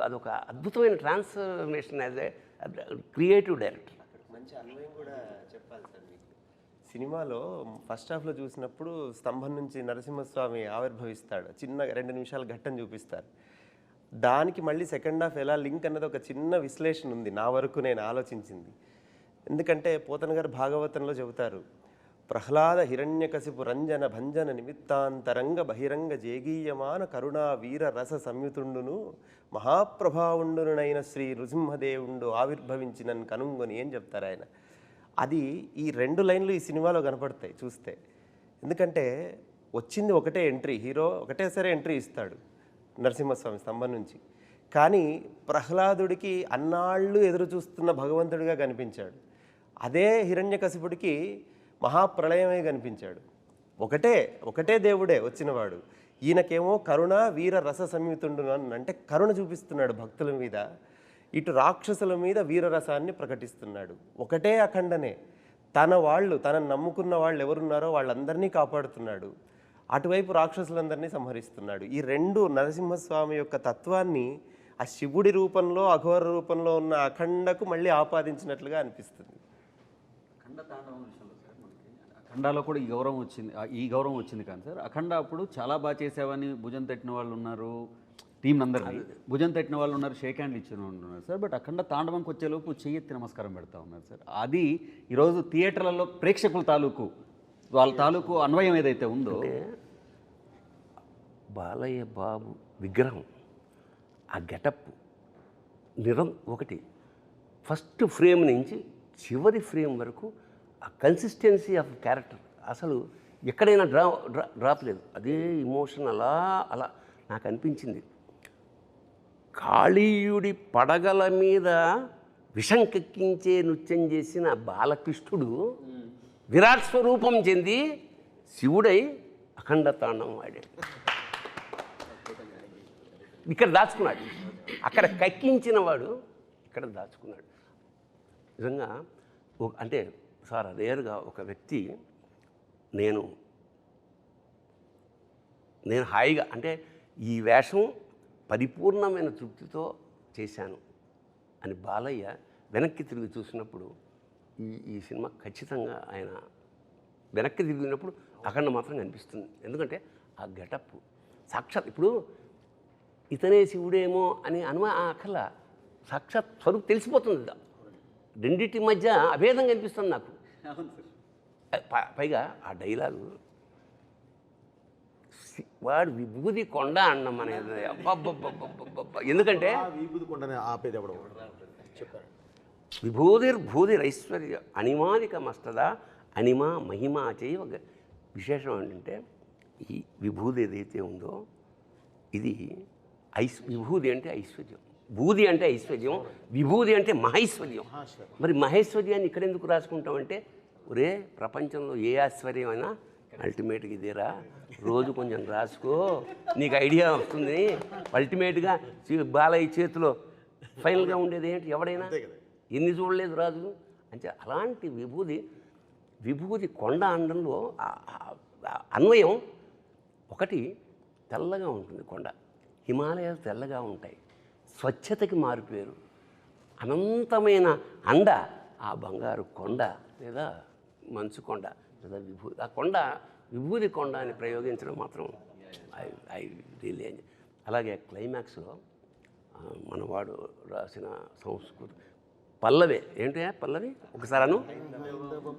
అదొక అద్భుతమైన transformation as a creative director. మంచి అన్వయం కూడా చెప్పాలి సార్ మీకు. సినిమాలో ఫస్ట్ హాఫ్లో చూసినప్పుడు స్తంభం నుంచి నరసింహస్వామి ఆవిర్భవిస్తాడు, చిన్న 2 నిమిషాల ఘట్టం చూపిస్తారు. దానికి మళ్ళీ సెకండ్ హాఫ్ ఎలా లింక్ అన్నది ఒక చిన్న విశ్లేషణ ఉంది నా వరకు నేను ఆలోచించింది. ఎందుకంటే పోతన గారు భాగవతంలో చెబుతారు, ప్రహ్లాద హిరణ్యకశిపు రంజన భంజన నిమిత్తాంతరంగ బహిరంగ జేగీయమాన కరుణా వీర రస సంయుతుండును మహాప్రభావుండునైన శ్రీ నృసింహదేవుండు ఆవిర్భవించినని కనుంగొని ఏం చెప్తారు ఆయన. అది ఈ 2 లైన్లు ఈ సినిమాలో కనపడతాయి చూస్తే. ఎందుకంటే వచ్చింది ఒకటే ఎంట్రీ, హీరో ఒకటేసారి ఎంట్రీ ఇస్తాడు నరసింహస్వామి స్తంభం నుంచి. కానీ ప్రహ్లాదుడికి అన్నాళ్ళు ఎదురు చూస్తున్న భగవంతుడిగా కనిపించాడు. అదే హిరణ్యకశిపుడికి మహాప్రళయమే కనిపించాడు. ఒకటే దేవుడే వచ్చినవాడు. ఈయనకేమో కరుణ వీర రస సంయుతుండు అంటే కరుణ చూపిస్తున్నాడు భక్తుల మీద, ఇటు రాక్షసుల మీద వీరరసాన్ని ప్రకటిస్తున్నాడు. ఒకటే అఖండనే, తనను నమ్ముకున్న వాళ్ళు ఎవరున్నారో వాళ్ళందరినీ కాపాడుతున్నాడు, అటువైపు రాక్షసులందరినీ సంహరిస్తున్నాడు. ఈ 2 నరసింహస్వామి యొక్క తత్వాన్ని ఆ శివుడి రూపంలో అఘోర రూపంలో ఉన్న అఖండకు మళ్ళీ ఆపాదించినట్లుగా అనిపిస్తుంది. అఖండ తాండవం విషయంలో సార్ మనకి అఖండాలో కూడా ఈ గౌరవం వచ్చింది కానీ సార్, అఖండ అప్పుడు చాలా బాగా చేసావని భుజం తట్టిన వాళ్ళు ఉన్నారు, టీం అందరినీ భుజం తట్టిన వాళ్ళు ఉన్నారు, షేక్ హ్యాండ్లు ఇచ్చిన వాళ్ళు ఉన్నారు సార్. బట్ అఖండ తాండవంకి వచ్చేలోపు చెయ్యెత్తి నమస్కారం పెడతా ఉన్నారు సార్. అది ఈరోజు థియేటర్లలో ప్రేక్షకుల తాలూకు వాళ్ళ తాలూకు అన్వయం ఏదైతే ఉందో, బాలయ్య బాబు విగ్రహం, ఆ గెటప్ ఒకటి ఫస్ట్ ఫ్రేమ్ నుంచి చివరి ఫ్రేమ్ వరకు ఆ కన్సిస్టెన్సీ ఆఫ్ క్యారెక్టర్ అసలు ఎక్కడైనా డ్రాప్ లేదు. అదే ఇమోషన్ అలా నాకు అనిపించింది. కాళీయుడి పడగల మీద విషం కెక్కించే నృత్యం చేసిన బాలకృష్ణుడు విరాట్ స్వరూపం చెంది శివుడై అఖండ తాండవం ఆడాడు. ఇక్కడ దాచుకున్నాడు, అక్కడ కక్కించిన వాడు ఇక్కడ దాచుకున్నాడు. నిజంగా అంటే సార్ రేరుగా ఒక వ్యక్తి నేను హాయిగా అంటే ఈ వేషం పరిపూర్ణమైన తృప్తితో చేశాను అని బాలయ్య వెనక్కి తిరిగి చూసినప్పుడు ఈ సినిమా ఖచ్చితంగా ఆయన వెనక్కి తిరిగినప్పుడు అఖండ మాత్రం కనిపిస్తుంది. ఎందుకంటే ఆ గెటప్ సాక్షాత్ ఇప్పుడు ఇతనే శివుడేమో అని అక్కల సాక్షాత్ స్వరూపు తెలిసిపోతుంది. రెండింటి మధ్య అభేదం కనిపిస్తుంది నాకు. పైగా ఆ డైలాగు వాడు విభూది కొండ అన్నం అనేది అబ్బబ్బబ్బబ్బబ్బ. ఎందుకంటే విభూది కొండని ఆపేది ఎవడో చెప్పారు. విభూతిర్భూతిరైశ్వర్య అనిమానిక మస్తద అనిమా మహిమా చేయవ. విశేషం ఏంటంటే ఈ విభూది ఏదైతే ఉందో ఇది విభూది అంటే ఐశ్వర్యం, భూది అంటే ఐశ్వర్యం, విభూది అంటే మహైశ్వర్యం. మరి మహేశ్వర్యాన్ని ఇక్కడ ఎందుకు రాసుకుంటామంటే ఒరే ప్రపంచంలో ఏ ఐశ్వర్యమైనా అల్టిమేట్గా ఇదేరా, రోజు కొంచెం రాసుకో నీకు ఐడియా వస్తుంది. అల్టిమేట్గా బాలయ్య చేతిలో ఫైనల్గా ఉండేది ఏంటి, ఎవడైనా ఎన్ని చూడలేదు రాజు అంటే. అలాంటి విభూది కొండ అనడంలో అన్వయం ఒకటి. తెల్లగా ఉంటుంది కొండ, హిమాలయాలు తెల్లగా ఉంటాయి, స్వచ్ఛతకి మారిపోయారు. అనంతమైన అండ ఆ బంగారు కొండ లేదా మంచు కొండ లేదా విభూది. ఆ కొండ విభూది కొండ అని ప్రయోగించడం మాత్రం ఐ రియల్లీ ఎంజాయ్. అలాగే క్లైమాక్స్లో మనవాడు రాసిన సంస్కృతి పల్లవి ఏంటి పల్లవి ఒకసారి అను.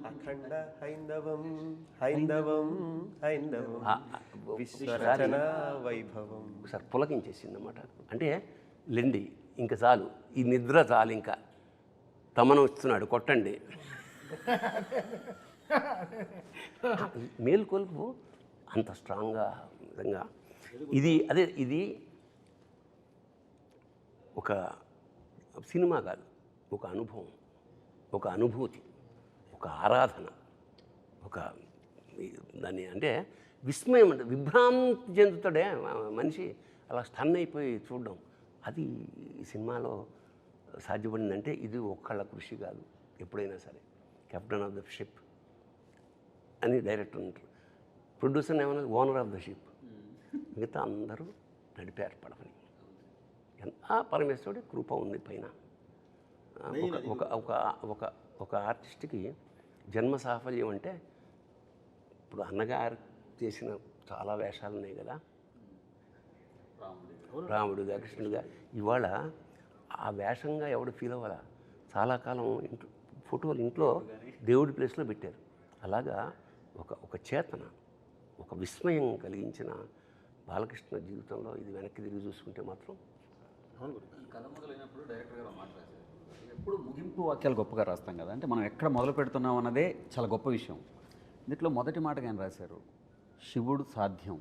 అఖండ హైందవం హైందవం హైందవం విశ్వరచన వైభవం. ఒకసారి పులకించేసింది అన్నమాట. అంటే లెండి ఇంకా చాలు, ఈ నిద్ర చాలు, ఇంకా తమను ఇస్తున్నాడు కొట్టండి. మేల్కొల్పు అంత స్ట్రాంగ్గా నిజంగా ఇది ఒక సినిమా కాదు, ఒక అనుభవం, ఒక అనుభూతి, ఒక ఆరాధన, ఒక దాన్ని అంటే విస్మయం, అంటే విభ్రాంతి చెందుతాడే మనిషి, అలా స్టన్ అయిపోయి చూడడం. అది ఈ సినిమాలో సాధ్యపడిందంటే ఇది ఒక్కళ్ళ కృషి కాదు. ఎప్పుడైనా సరే కెప్టెన్ ఆఫ్ ద షిప్ అని డైరెక్టర్ ఉంటారు, ప్రొడ్యూసర్ ఏమన్నా ఓనర్ ఆఫ్ ద షిప్, మిగతా అందరూ నడిపారు పడవని. పరమేశ్వరుడి కృప ఉంది పైన. ఒక ఆర్టిస్ట్కి జన్మ సాఫల్యం అంటే ఇప్పుడు అన్నగారు చేసిన చాలా వేషాలు ఉన్నాయి కదా, రాముడుగా కృష్ణుడుగా. ఇవాళ ఆ వేషంగా ఎవడు ఫీల్ అవ్వాలా, చాలా కాలం ఫోటోలు ఇంట్లో దేవుడి ప్లేస్లో పెట్టారు. అలాగా ఒక చేతన, ఒక విస్మయం కలిగించిన బాలకృష్ణ జీవితంలో ఇది వెనక్కి తిరిగి చూసుకుంటే మాత్రం. కథ మొదలైనప్పుడు డైరెక్టర్ గారు మాట్లాడారు, ఎప్పుడు ముగింపు వాక్యాలు గొప్పగా రాస్తాం కదా, అంటే మనం ఎక్కడ మొదలు పెడుతున్నాం అన్నదే చాలా గొప్ప విషయం. దీంట్లో మొదటి మాటగా ఆయన రాశారు, శివుడు సాధ్యం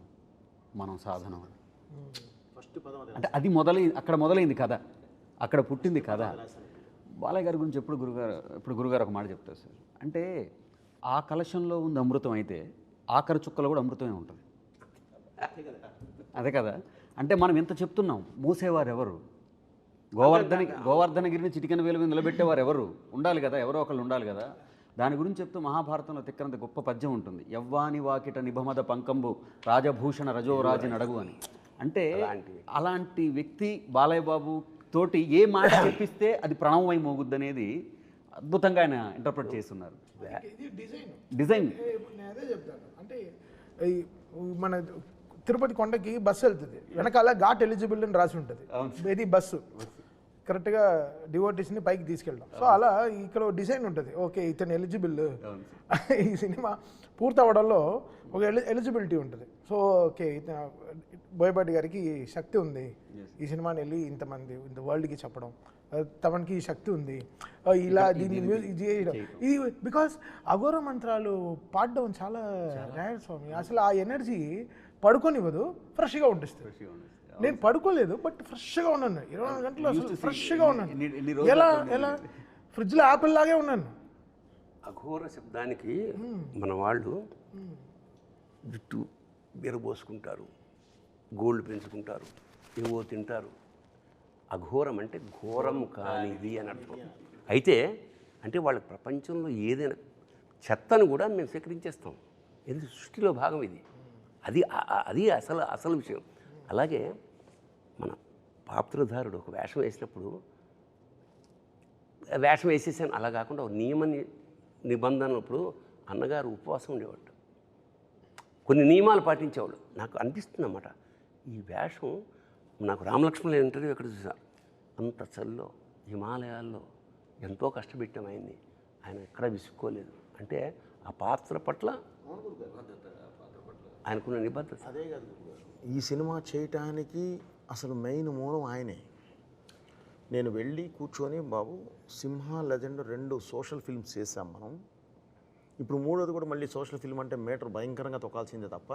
మనం సాధనం అని. అంటే అది అక్కడ మొదలైంది కథ, అక్కడ పుట్టింది కథ. బాలయ్య గారి గురించి ఎప్పుడు గురుగారు ఒక మాట చెప్తారు సార్, అంటే ఆ కలశంలో ఉంది అమృతం అయితే ఆఖరి చుక్కలో కూడా అమృతమే ఉంటుంది. అదే కదా, అంటే మనం ఎంత చెప్తున్నాం, మూసేవారు ఎవరు, గోవర్ధనగిరిని చిటికెన వేలు మీద నిలబెట్టేవారు ఎవరు ఉండాలి కదా, ఎవరో ఒకళ్ళు ఉండాలి కదా. దాని గురించి చెప్తూ మహాభారతంలో తిక్కనంత గొప్ప పద్యం ఉంటుంది, యవ్వాని వాకిట నిభమద పంకంబు రాజభూషణ రజోరాజి నడగు అని. అంటే అలాంటి వ్యక్తి బాలయ్య బాబు తోటి ఏ మాట చెప్పిస్తే అది ప్రణవమై మోగుద్ది అనేది అద్భుతంగా ఆయన ఇంటర్ప్రిట్ చేస్తున్నారు. ఇది డిజైన్ నేను అదే చెప్తాను, అంటే మన తిరుపతి కొండకి బస్సు వెళ్తుంది, వెనకాల ఘాట్ ఎలిజిబుల్ అని రాసి ఉంటుంది, ఇది బస్సు కరెక్ట్గా డివోటీస్ని పైకి తీసుకెళ్ళడం. సో అలా ఇక్కడ డిజైన్ ఉంటుంది, ఓకే ఇతను ఎలిజిబుల్. ఈ సినిమా పూర్తవడంలో ఒక ఎలిజిబిలిటీ ఉంటుంది. సో ఓకే బోయపాటి గారికి శక్తి ఉంది ఈ సినిమాని వెళ్ళి ఇంతమంది ఇంత వరల్డ్కి చెప్పడం, తమకి ఈ శక్తి ఉంది ఇలా దీన్ని మ్యూజిక్ చేయడం. ఇది బికాస్ అఘోర మంత్రాలు పాడడం చాలా రేర్ స్వామి. అసలు ఆ ఎనర్జీ పడుకోనివ్వదు, ఫ్రెష్గా ఉంటుంది. నేను పడుకోలేదు బట్ ఫ్రెష్గా ఉన్నాను 24 గంటలు, అసలు ఫ్రెష్గా ఉన్నాను. ఎలా ఫ్రిడ్జ్లో యాపిల్ లాగే ఉన్నాను. అఘోర శబ్దానికి మన వాళ్ళు జుట్టు బెరబోసుకుంటారు, గోల్డ్ పెంచుకుంటారు, ఏవో తింటారు. అఘోరం అంటే ఘోరం కానిది అని అర్థం. అయితే అంటే వాళ్ళ ప్రపంచంలో ఏదైనా చెత్తను కూడా మేము స్వీకరించేస్తాం, ఇది సృష్టిలో భాగం. ఇది అది అసలు విషయం. అలాగే మన పాత్రధారుడు ఒక వేషం వేసినప్పుడు వేషం వేసేసాను అలా కాకుండా ఒక నిబంధనప్పుడు అన్నగారు ఉపవాసం ఉండేవాడు, కొన్ని నియమాలు పాటించేవాడు. నాకు అనిపిస్తుంది అన్నమాట, ఈ వేషం నాకు రామలక్ష్మణుల ఇంటర్వ్యూ ఎక్కడ చూసా, అంత చల్లో హిమాలయాల్లో ఎంతో కష్టపెట్టాం ఆయన్ని, ఆయన ఎక్కడా విసుక్కోలేదు. అంటే ఆ పాత్ర పట్ల ఆయనకున్న నిబద్ధత. అదే కాదు ఈ సినిమా చేయటానికి అసలు మెయిన్ మూలం ఆయనే. నేను వెళ్ళి కూర్చొని బాబు సింహ లెజెండ్ 2 సోషల్ ఫిల్మ్స్ చేసాం మనం, ఇప్పుడు 3వది కూడా మళ్ళీ సోషల్ ఫిల్మ్ అంటే మీటర్ భయంకరంగా తొక్కాల్సిందే తప్ప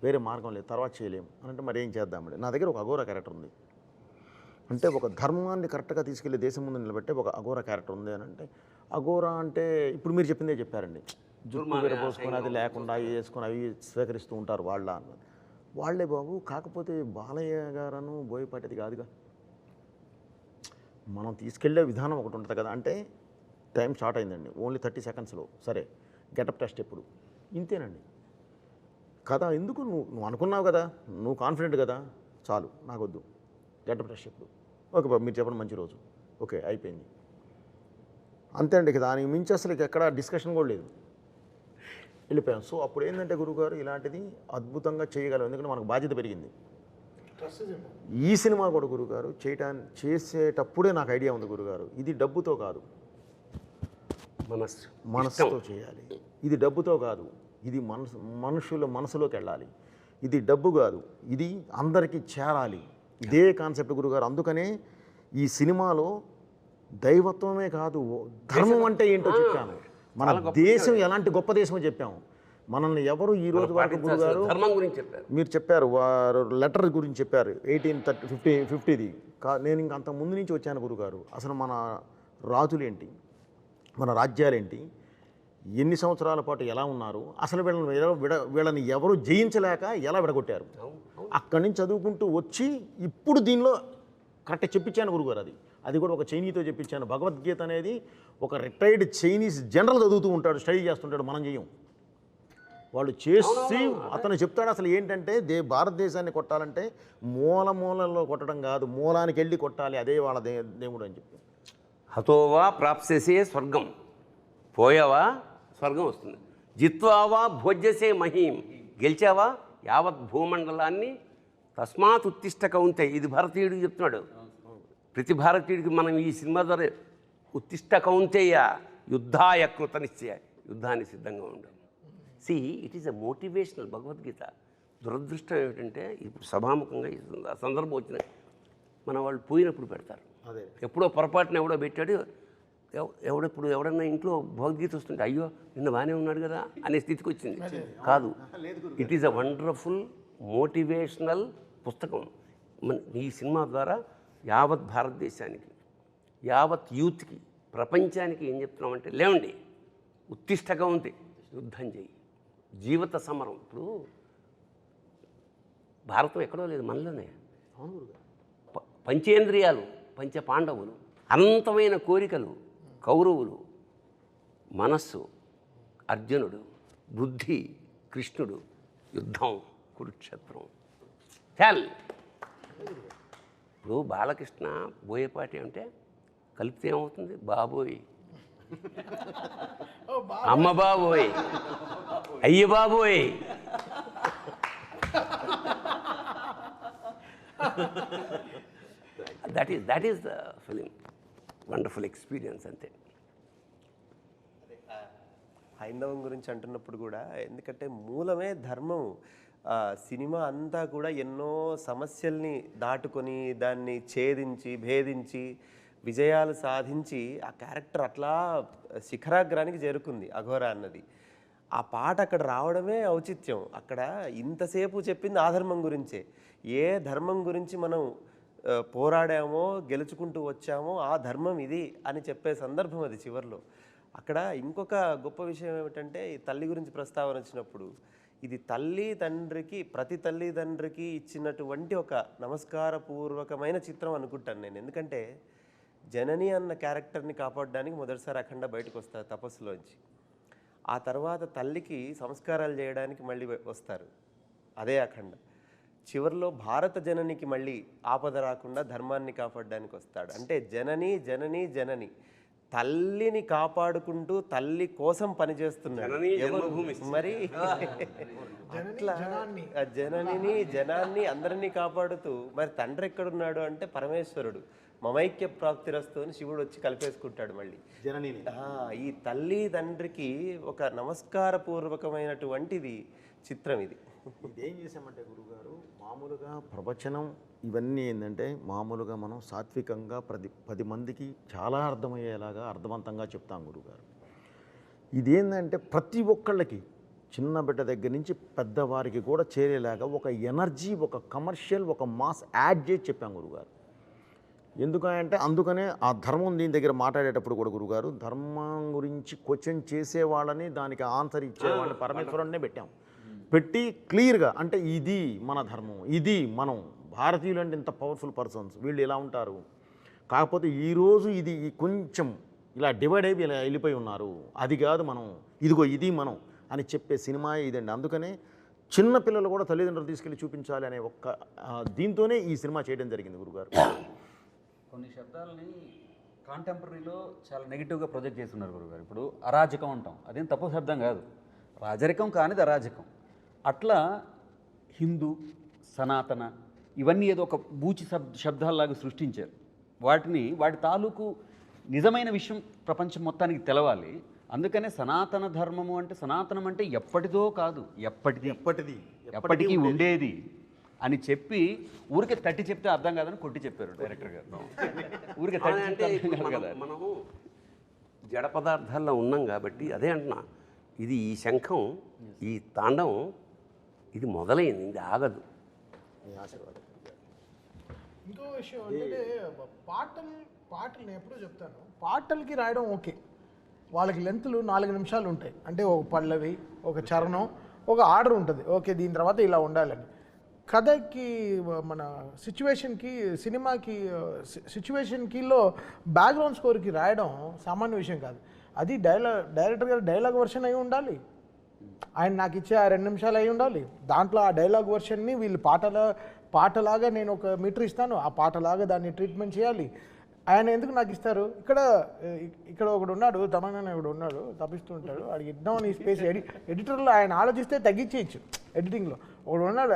వేరే మార్గం లేదు, తర్వాత చేయలేము అని అంటే మరి ఏం చేద్దామండి. నా దగ్గర ఒక అఘోర క్యారెక్టర్ ఉంది అంటే ఒక ధర్మాన్ని కరెక్ట్గా తీసుకెళ్ళి దేశం ముందు నిలబెట్టే ఒక అఘోర క్యారెక్టర్ ఉంది అని అంటే, అఘోర అంటే ఇప్పుడు మీరు చెప్పిందే చెప్పారండి, జుట్టు విరబోసుకొని అది లేకుండా అవి వేసుకొని అవి స్వీకరిస్తూ ఉంటారు వాళ్ళే బాబు. కాకపోతే బాలయ్య గారను బోయపాటిది కాదుగా, మనం తీసుకెళ్లే విధానం ఒకటి ఉంటుంది కదా. అంటే టైం స్టార్ట్ అయిందండి, ఓన్లీ 30 సెకండ్స్లో సరే గెటప్ టెస్ట్ ఎప్పుడు ఇంతేనండి కదా. ఎందుకు నువ్వు అనుకున్నావు కదా, నువ్వు కాన్ఫిడెంట్ కదా, చాలు నాకొద్దు గెటప్ టెస్ట్ ఎప్పుడు, ఓకే బాబు మీరు చెప్పండి మంచి రోజు, ఓకే అయిపోయింది అంతే అండి. దానికి మించి అసలు ఎక్కడ డిస్కషన్ కూడా లేదు, వెళ్ళిపోయాం. సో అప్పుడు ఏంటంటే గురువుగారు ఇలాంటిది అద్భుతంగా చేయగలం, ఎందుకంటే మనకు బాధ్యత పెరిగింది. ఈ సినిమా కూడా గురువుగారు చేసేటప్పుడే నాకు ఐడియా ఉంది గురుగారు, ఇది డబ్బుతో కాదు మనసుతో చేయాలి, ఇది డబ్బుతో కాదు, ఇది మనుషుల మనసులోకి వెళ్ళాలి, ఇది డబ్బు కాదు, ఇది అందరికీ చేరాలి, ఇదే కాన్సెప్ట్ గురుగారు. అందుకనే ఈ సినిమాలో దైవత్వమే కాదు ధర్మం అంటే ఏంటో చెప్పాను, మన దేశం ఎలాంటి గొప్ప దేశమో చెప్పాము. మనల్ని ఎవరు ఈ రోజు వరకు గురుగారు ధర్మం గురించి చెప్పారు, మీరు చెప్పారు వారు లెటర్ గురించి చెప్పారు 1850ది. నేను ఇంక అంత ముందు నుంచి వచ్చాను గురుగారు. అసలు మన రాజులేంటి, మన రాజ్యాలేంటి, ఎన్ని సంవత్సరాల పాటు ఎలా ఉన్నారు, అసలు వీళ్ళని ఎవరు జయించలేక ఎలా విడగొట్టారు, అక్కడి నుంచి చదువుకుంటూ వచ్చి ఇప్పుడు దీనిలో కరెక్ట్ చెప్పించాను గురుగారు. అది కూడా ఒక చైనీతో చెప్పించాను. భగవద్గీత అనేది ఒక రిటైర్డ్ చైనీస్ జనరల్ చదువుతూ ఉంటాడు, స్టడీ చేస్తుంటాడు, మనం చేయం. వాళ్ళు చేసి అతను చెప్తాడు అసలు ఏంటంటే భారతదేశాన్ని కొట్టాలంటే మూలలో కొట్టడం కాదు, మూలానికి వెళ్ళి కొట్టాలి, అదే వాళ్ళ దేవుడు అని చెప్పి. హతోవా ప్రాప్సేసే స్వర్గం, పోయావా స్వర్గం వస్తుంది, జిత్వావా భోజ్యసే మహీం, గెలిచావా యావత్ భూమండలాన్ని, తస్మాత్ ఉత్తిష్ట కౌంతే. ఇది భారతీయుడికి చెప్తున్నాడు, ప్రతి భారతీయుడికి మనం ఈ సినిమా ద్వారా ఉత్తిష్ట కౌంతేయ యుద్ధాయ కృత నిశ్చయ, యుద్ధాన్ని సిద్ధంగా ఉండడం. See it is a motivational Bhagavad Gita. దురదృష్టం ఏమిటంటే ఇప్పుడు సభాముఖంగా ఈ సందర్భం వచ్చిన మన వాళ్ళు పోయినప్పుడు పెడతారు, ఎప్పుడో పొరపాటున ఎవడో పెట్టాడు, ఎవడన్నా ఇంట్లో భగవద్గీత వస్తుంటే అయ్యో నిన్న బాగానే ఉన్నాడు కదా అనే స్థితికి వచ్చింది. కాదు, it is a wonderful motivational పుస్తకం. ఈ సినిమా ద్వారా యావత్ భారతదేశానికి, యావత్ యూత్కి, ప్రపంచానికి ఏం చెప్తున్నామంటే లేవండి, ఉత్తిష్టగా ఉంది, యుద్ధం చేయి, జీవిత సమరం. ఇప్పుడు భారతం ఎక్కడో లేదు, మనలోనే. పంచేంద్రియాలు, పంచ పాండవులు, అనంతమైన కోరికలు, కౌరవులు, మనస్సు, అర్జునుడు, బుద్ధి, కృష్ణుడు, యుద్ధం, కురుక్షేత్రం. చాల్. ఇప్పుడు బాలకృష్ణ బోయపాటి అంటే కలిపితే ఏమవుతుంది, బాబోయ్, అమ్మ బాబోయ్, అయ్య బాబోయ్. That is the film, wonderful experience అంతే. హైందవం గురించి అంటున్నప్పుడు కూడా, ఎందుకంటే మూలమే ధర్మం. సినిమా అంతా కూడా ఎన్నో సమస్యల్ని దాటుకొని దాన్ని ఛేదించి భేదించి విజయాలు సాధించి ఆ క్యారెక్టర్ అట్లా శిఖరాగ్రానికి చేరుకుంది అఘోర అన్నది. ఆ పాట అక్కడ రావడమే ఔచిత్యం. అక్కడ ఇంతసేపు చెప్పింది ఆ ధర్మం గురించే. ఏ ధర్మం గురించి మనం పోరాడామో గెలుచుకుంటూ వచ్చామో ఆ ధర్మం ఇది అని చెప్పే సందర్భం అది చివరిలో. అక్కడ ఇంకొక గొప్ప విషయం ఏమిటంటే, ఈ తల్లి గురించి ప్రస్తావన వచ్చినప్పుడు, ఇది తల్లి తండ్రికి, ప్రతి తల్లి తండ్రికి ఇచ్చినటువంటి ఒక నమస్కారపూర్వకమైన చిత్రం అనుకుంటాను నేను. ఎందుకంటే జనని అన్న క్యారెక్టర్ని కాపాడడానికి మొదటిసారి అఖండ బయటకు వస్తారు తపస్సులోంచి. ఆ తర్వాత తల్లికి సంస్కారాలు చేయడానికి మళ్ళీ వస్తారు, అదే అఖండ. చివరిలో భారత జననికి మళ్ళీ ఆపద రాకుండా ధర్మాన్ని కాపాడడానికి వస్తాడు. అంటే జనని జనని జనని, తల్లిని కాపాడుకుంటూ తల్లి కోసం పనిచేస్తున్నాడు. మరి అట్లా జననిని జనాన్ని అందరినీ కాపాడుతూ, మరి తండ్రి ఎక్కడున్నాడు అంటే పరమేశ్వరుడు. మమైక్య ప్రాప్తిరస్తు అని శివుడు వచ్చి కలిపేసుకుంటాడు మళ్ళీ జననిని. ఈ తల్లి తండ్రికి ఒక నమస్కారపూర్వకమైనటువంటిది చిత్రం ఇది. ఇదేం చేసామంటే గురుగారు, మామూలుగా ప్రవచనం ఇవన్నీ ఏంటంటే మామూలుగా మనం సాత్వికంగా 10 మందికి చాలా అర్థమయ్యేలాగా అర్థవంతంగా చెప్తాం గురుగారు. ఇదేంటంటే ప్రతి ఒక్కళ్ళకి, చిన్న బిడ్డ దగ్గర నుంచి పెద్దవారికి కూడా చేరేలాగా ఒక ఎనర్జీ, ఒక కమర్షియల్, ఒక మాస్ యాడ్ చేసి చెప్పాం గురుగారు. ఎందుకంటే అందుకనే ఆ ధర్మం దీని దగ్గర మాట్లాడేటప్పుడు కూడా గురుగారు, ధర్మం గురించి క్వశ్చన్ చేసేవాళ్ళని, దానికి ఆన్సర్ ఇచ్చేవాళ్ళని పరమేశ్వరుడినే పెట్టాం. పెట్టి క్లియర్గా, అంటే ఇది మన ధర్మం, ఇది మనం భారతీయులు అంటే ఇంత పవర్ఫుల్ పర్సన్స్, వీళ్ళు ఇలా ఉంటారు, కాకపోతే ఈరోజు ఇది కొంచెం ఇలా డివైడ్ అయిపోయి ఇలా వెళ్ళిపోయి ఉన్నారు, అది కాదు మనం, ఇదిగో ఇది మనం అని చెప్పే సినిమా ఇదండి. అందుకనే చిన్న పిల్లలు కూడా తల్లిదండ్రులు తీసుకెళ్ళి చూపించాలి అనే ఒక్క దీంతోనే ఈ సినిమా చేయడం జరిగింది గురుగారు. కొన్ని శబ్దాలని కాంటెంపరీలో చాలా నెగిటివ్గా ప్రొజెక్ట్ చేస్తున్నారు గురుగారు. ఇప్పుడు అరాజకం అంటాం, అదేం తప్పు శబ్దం కాదు, రాజరికం కానిది అరాజకం. అట్లా హిందూ, సనాతన ఇవన్నీ ఏదో ఒక బూచి శబ్దాల్లాగా సృష్టించారు. వాటి తాలూకు నిజమైన విషయం ప్రపంచం మొత్తానికి తెలవాలి. అందుకనే సనాతన ధర్మము అంటే, సనాతనం అంటే ఎప్పటిదో కాదు, ఎప్పటికీ ఉండేది అని చెప్పి ఊరికే తట్టి చెప్తే అర్థం కాదని కొట్టి చెప్పారు డైరెక్టర్ గారు. ఊరికే తట్టి అంటే చెప్తే అర్థం కాదు కదా. మనము జడ పదార్థాల్లో ఉన్నాం కాబట్టి అదే అంటున్నా, ఇది ఈ శంఖం, ఈ తాండవం ఇది మొదలైంది, ఇది ఆగదు. ఇంకో విషయం అంటే పాటలు నేను ఎప్పుడూ చెప్తాను, పాటలకి రాయడం ఓకే, వాళ్ళకి లెంత్లు 4 నిమిషాలు ఉంటాయి. అంటే ఒక పల్లవి, ఒక చరణం, ఒక ఆర్డర్ ఉంటుంది, ఓకే దీని తర్వాత ఇలా ఉండాలని. కథకి, మన సిచ్యువేషన్కి, సినిమాకి సిచ్యువేషన్కిలో బ్యాక్గ్రౌండ్ స్కోర్కి రాయడం సామాన్య విషయం కాదు. అది డైరెక్టర్ గారు డైలాగ్ వర్షన్ అయి ఉండాలి, ఆయన నాకు ఇచ్చే ఆ 2 నిమిషాలు అయి ఉండాలి. దాంట్లో ఆ డైలాగ్ వర్షన్ని వీళ్ళు పాటలాగా నేను ఒక మీటర్ ఇస్తాను, ఆ పాటలాగా దాన్ని ట్రీట్మెంట్ చేయాలి. ఆయన ఎందుకు నాకు ఇస్తారు? ఇక్కడ ఒకడు ఉన్నాడు, తమన్నా ఒకడు ఉన్నాడు, తప్పిస్తూ ఉంటాడు, వాడికి ఇద్దామని ఈ స్పేస్ ఎడిటర్లో ఆయన ఆలోచిస్తే తగ్గించేయచ్చు. ఎడిటింగ్లో ఒకడు ఉన్నాడు,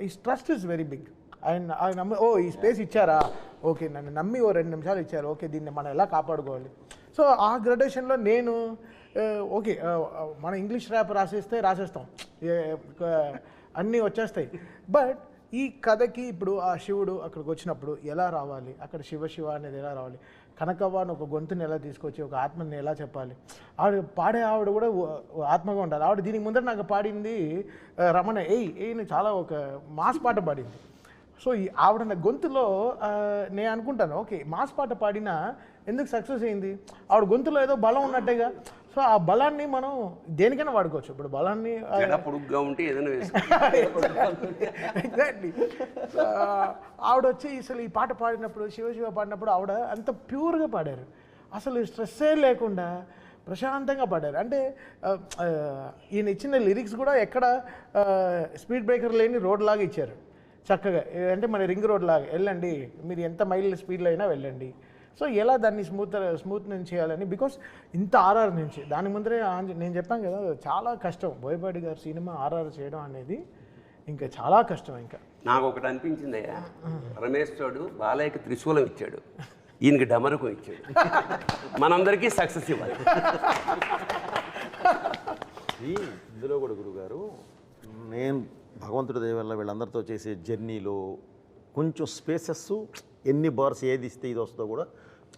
ఈ ట్రస్ట్ ఇస్ వెరీ బిగ్. ఆయన నమ్మి, ఈ స్పేస్ ఇచ్చారా, ఓకే నన్ను నమ్మి 2 నిమిషాలు ఇచ్చారు, ఓకే దీన్ని మనం ఎలా కాపాడుకోవాలి. సో ఆ గ్రడేషన్లో నేను ఓకే, మన ఇంగ్లీష్ ర్యాప్ రాసేస్తాం, అన్నీ వచ్చేస్తాయి. బట్ ఈ కథకి ఇప్పుడు ఆ శివుడు అక్కడికి వచ్చినప్పుడు ఎలా రావాలి, అక్కడ శివ అనేది ఎలా రావాలి, కనకవ్వ అని ఒక గొంతుని ఎలా తీసుకొచ్చి ఒక ఆత్మని ఎలా చెప్పాలి, పాడే ఆవిడ కూడా ఆత్మగా ఉండాలి. ఆవిడ దీనికి ముందర నాకు పాడింది రమణ ఏయ్ చాలా ఒక మాస్ పాట పాడింది. సో ఈ ఆవిడ నా గొంతులో నేను అనుకుంటాను, ఓకే మాస్ పాట పాడినా ఎందుకు సక్సెస్ అయింది, ఆవిడ గొంతులో ఏదో బలం ఉన్నట్టేగా. సో ఆ బలాన్ని మనం దేనికైనా వాడుకోవచ్చు. ఇప్పుడు బలాన్ని పొడుగ్గా ఉంటే ఏదైనా ఎగ్జాక్ట్లీ. ఆవిడ వచ్చి అసలు ఈ పాట పాడినప్పుడు, శివ పాడినప్పుడు ఆవిడ అంత ప్యూర్గా పాడారు, అసలు స్ట్రెస్సే లేకుండా ప్రశాంతంగా పాడారు. అంటే ఈయన ఇచ్చిన లిరిక్స్ కూడా ఎక్కడ స్పీడ్ బ్రేకర్ లేని రోడ్ లాగా ఇచ్చారు చక్కగా. అంటే మన రింగ్ రోడ్ లాగా వెళ్ళండి, మీరు ఎంత మైల్ స్పీడ్లో అయినా వెళ్ళండి. సో ఎలా దాన్ని స్మూత్ నుంచి చేయాలని, బికాస్ ఇంత ఆర్ఆర్ నుంచి దాని ముందరే నేను చెప్పాను కదా, చాలా కష్టం బోయపాటి గారి సినిమా ఆర్ఆర్ చేయడం అనేది ఇంకా చాలా కష్టం ఇంకా. నాకు ఒకటి అనిపించిందయ్యా, పరమేశ్వరుడు బాలయ్యకి త్రిశూలం ఇచ్చాడు, ఈయనకి డమరుకం ఇచ్చాడు. మనందరికీ సక్సెస్ ఇవ్వాలి. ఇందులో కూడా గురుగారు, నేను భగవంతుడి దయ వల్ల వీళ్ళందరితో చేసే జర్నీలో కొంచెం స్పేసెస్ ఎన్ని బార్స్ ఏది ఇస్తే ఇది వస్తుందో కూడా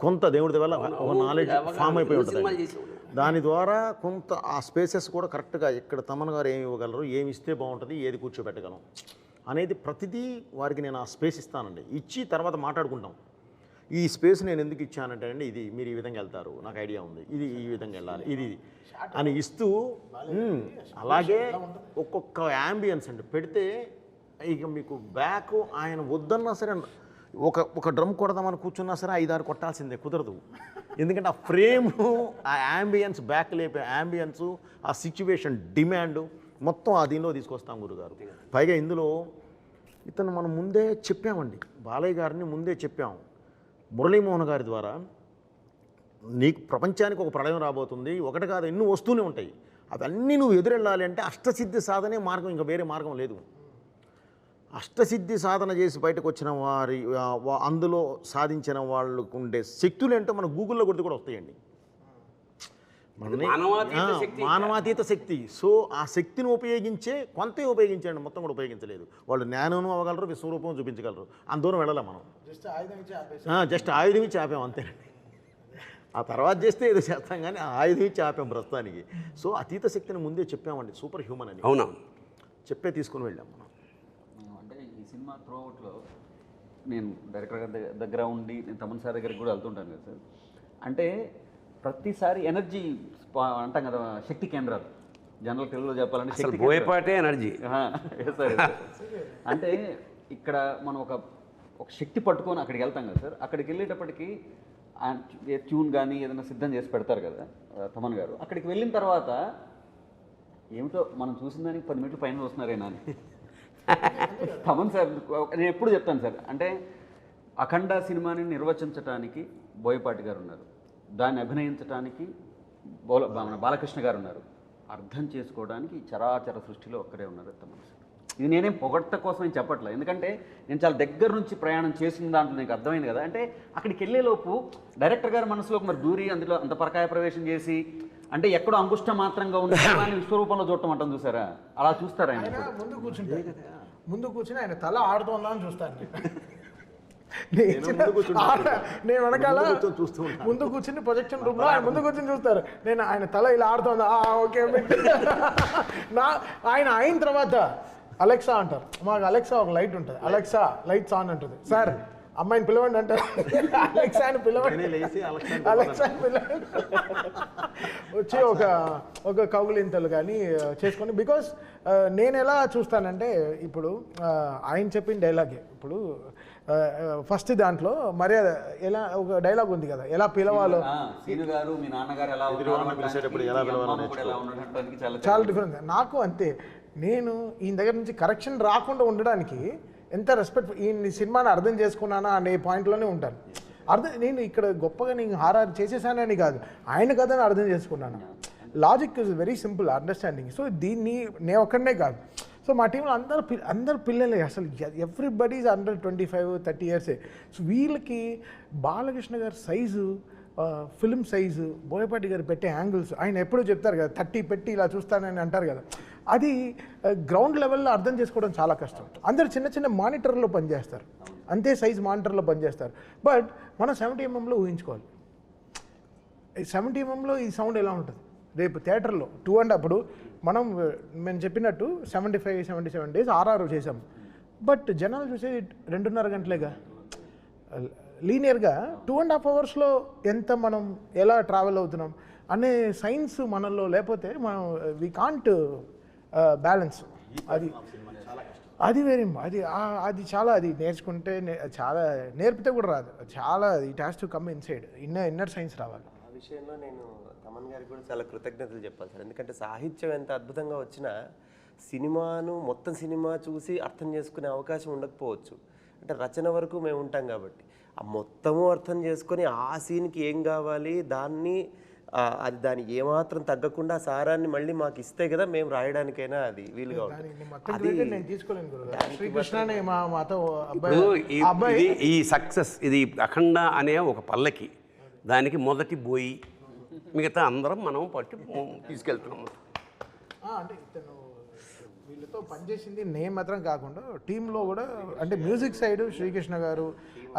కొంత దేవుడి వల్ల ఒక నాలెడ్జ్ ఫామ్ అయిపోయి ఉంటుంది. దాని ద్వారా కొంత ఆ స్పేసెస్ కూడా కరెక్ట్గా ఇక్కడ తమన్ గారు ఏమి ఇవ్వగలరు, ఏమి ఇస్తే బాగుంటుంది, ఏది కూర్చోబెట్టగలం అనేది ప్రతిదీ వారికి నేను ఆ స్పేస్ ఇస్తానండి. ఇచ్చి తర్వాత మాట్లాడుకుంటాం. ఈ స్పేస్ నేను ఎందుకు ఇచ్చానంటే అండి, ఇది మీరు ఈ విధంగా వెళ్తారు, నాకు ఐడియా ఉంది, ఇది ఈ విధంగా వెళ్ళాలి, ఇది అని ఇస్తూ అలాగే ఒక్కొక్క యాంబియన్స్ అండి పెడితే ఇక మీకు బ్యాక్ ఆయన వద్దన్నా సరే ఒక డ్రమ్ కొడదామని కూర్చున్నా సరే 5-6 కొట్టాల్సిందే, కుదరదు. ఎందుకంటే ఆ ఫ్రేమ్, ఆ యాంబియన్స్, బ్యాక్ లేపే యాంబియన్స్, ఆ సిచ్యువేషన్ డిమాండ్ మొత్తం ఆ దీనిలో తీసుకొస్తాం గురుగారు. పైగా ఇందులో ఇతను మనం ముందే చెప్పామండి, బాలయ్య గారిని ముందే చెప్పాం. మురళీమోహన్ గారి ద్వారా నీకు ప్రపంచానికి ఒక ప్రళయం రాబోతుంది, ఒకటి కాదు ఎన్నో వస్తూనే ఉంటాయి, అవన్నీ నువ్వు ఎదురెళ్ళాలి అంటే అష్టసిద్ధి సాధనే మార్గం, ఇంకా వేరే మార్గం లేదు. అష్టసిద్ధి సాధన చేసి బయటకు వచ్చిన వారి అందులో సాధించిన వాళ్ళకు ఉండే శక్తులు ఏంటో మన గూగుల్లో కొడితే కూడా వస్తాయండి. మానవాతీత శక్తి. సో ఆ శక్తిని ఉపయోగించే కొంతే ఉపయోగించండి, మొత్తం కూడా ఉపయోగించలేదు. వాళ్ళు జ్ఞానం అవ్వగలరు, విశ్వరూపం చూపించగలరు, అంత దూరం వెళ్ళాలి మనం. జస్ట్ ఆయుధం ఇచ్చి ఆపాం అంతేనండి. ఆ తర్వాత చేస్తే ఏదో చేస్తాం కానీ ఆ ఆయుధం ఇచ్చి ఆపాం ప్రస్తుతానికి. సో అతీత శక్తిని ముందే చెప్పామండి, సూపర్ హ్యూమన్ అని. అవునా, చెప్పే తీసుకుని వెళ్ళాం మనం. అంటే ఈ సినిమా త్రూఅవుట్లో నేను డైరెక్టర్ గారి దగ్గర ఉండి నేను తమన్ సార్ దగ్గరికి కూడా వెళ్తుంటాను కదా సార్. అంటే ప్రతిసారి ఎనర్జీ అంటాం కదా, శక్తి కేంద్రాలు, జనరల్ తెలుగులో చెప్పాలంటే శక్తి బోయపాటే ఎనర్జీ. సార్ అంటే ఇక్కడ మనం ఒక శక్తి పట్టుకొని అక్కడికి వెళ్తాం కదా సార్. అక్కడికి వెళ్ళేటప్పటికి ట్యూన్ కానీ ఏదైనా సిద్ధం చేసి పెడతారు కదా తమన్ గారు. అక్కడికి వెళ్ళిన తర్వాత ఏమిటో మనం చూసిన దానికి 10 మినిట్లు పైన వస్తున్నారేనా అని తమన్ సార్ నేను ఎప్పుడు చెప్తాను సార్. అంటే అఖండ సినిమాని నిర్వచించడానికి బోయపాటి గారు ఉన్నారు, దాన్ని అభినయించడానికి బాలకృష్ణ గారు ఉన్నారు, అర్థం చేసుకోవడానికి చరాచర సృష్టిలో ఒక్కరే ఉన్నారు తమన్ సార్. ఇది నేనేం పొగట్ట కోసం ఏం చెప్పట్లేదు, ఎందుకంటే నేను చాలా దగ్గర నుంచి ప్రయాణం చేసిన దాంట్లో నాకు అర్థమైంది కదా. అంటే అక్కడికి వెళ్ళేలోపు డైరెక్టర్ గారి మనసులోకి మరి దూరి అందులో అంత పరకాయ ప్రవేశం చేసి అంటే ఎక్కడో అంగుష్ట మాత్రంగా ఉన్న విశ్వరూపంలో చూడటం అంటాం చూసారా, అలా చూస్తారా ఆయన? ముందు కూర్చుని ఆయన తల ఆడుతోందా అని చూస్తాను నేను వెనకాల ముందు కూర్చుని ప్రొజెక్షన్ రూమ్ లో ఆయన ముందు కూర్చుని చూస్తారు, నేను ఆయన తల ఇలా ఆడుతోందా ఓకే ఆయన అయిన తర్వాత అలెక్సా అంటారు. మాకు అలెక్సా ఒక లైట్ ఉంటుంది, అలెక్సా లైట్స్ ఆన్ అంటుంది. సార్ అమ్మాయిని పిలవండి అంటారు, అలెక్సాని పిలవండి, అలెక్సాని పిలవండి వచ్చి ఒక కౌగులింతలు కానీ చేసుకొని. బికాస్ నేను ఎలా చూస్తానంటే ఇప్పుడు ఆయన చెప్పిన డైలాగే, ఇప్పుడు ఫస్ట్ దాంట్లో మర్యాద ఎలా ఒక డైలాగ్ ఉంది కదా, ఎలా పిలవాలో, చాలా డిఫరెన్స్. నాకు అంతే, నేను ఈయన దగ్గర నుంచి కరెక్షన్ రాకుండా ఉండడానికి ఎంత రెస్పెక్ట్, ఈ సినిమాని అర్థం చేసుకున్నానా అనే పాయింట్లోనే ఉంటాను. నేను ఇక్కడ గొప్పగా నేను హారర్ చేసేసానని కాదు, ఆయన కథని అర్థం చేసుకున్నాను. Logic is very simple understanding. So దీన్ని నేను ఒక్కడనే కాదు, సో మా టీంలో అందరు పిల్లలే, అసలు ఎవ్రీబడి ఈజ్ అండర్ 25-30 ఇయర్సే. సో వీళ్ళకి బాలకృష్ణ గారి సైజు, ఫిల్మ్ సైజు, బోయపాటి గారు పెట్టే యాంగిల్స్, ఆయన ఎప్పుడూ చెప్తారు కదా 30 పెట్టి ఇలా చూస్తానని అంటారు కదా, అది గ్రౌండ్ లెవెల్లో అర్థం చేసుకోవడం చాలా కష్టం. అందరు చిన్న చిన్న మానిటర్లో పనిచేస్తారు, అంతే సైజ్ మానిటర్లో పనిచేస్తారు. బట్ మనం 70 mm ఊహించుకోవాలి, 70 mm ఈ సౌండ్ ఎలా ఉంటుంది రేపు థియేటర్లో 2.5. అప్పుడు మేము చెప్పినట్టు 75-77 days RR చేసాం, బట్ జనాలు చూసేది 2.5 గంటలేగా. లీనియర్గా 2.5 hours ఎంత మనం ఎలా ట్రావెల్ అవుతున్నాం అనే సైన్స్ మనలో లేకపోతే మనం వీ కాంట్ బ్యాలెన్స్. అది వెరీ అది చాలా, అది నేర్చుకుంటే చాలా, నేర్పితే కూడా రాదు, చాలా it has to come inside, inner science రావాలి. ఆ విషయంలో నేను తమన్ గారికి కూడా చాలా కృతజ్ఞతలు చెప్పాలి సార్. ఎందుకంటే సాహిత్యం ఎంత అద్భుతంగా వచ్చినా సినిమాను మొత్తం సినిమా చూసి అర్థం చేసుకునే అవకాశం ఉండకపోవచ్చు. అంటే రచన వరకు మేము ఉంటాం కాబట్టి ఆ మొత్తము అర్థం చేసుకొని ఆ సీన్కి ఏం కావాలి దాన్ని అది దాని ఏమాత్రం తగ్గకుండా ఆ సారాన్ని మళ్ళీ మాకు ఇస్తే కదా మేము రాయడానికైనా అది వీలుగా ఉంటుంది. దానికి మొత్తం credit నేను తీసుకోలేను గురుగారు. శ్రీకృష్ణనే మాతో ఇప్పుడు ఇది ఈ సక్సెస్ ఇది అఖండ అనే ఒక పల్లకి, దానికి మొదటి బోయి, మిగతా అందరం మనం పట్టి తీసుకెళ్తున్నాము. అంటే ఇతను వీళ్ళతో పనిచేసింది నేను మాత్రం కాకుండా టీంలో కూడా, అంటే మ్యూజిక్ సైడ్ శ్రీకృష్ణ గారు,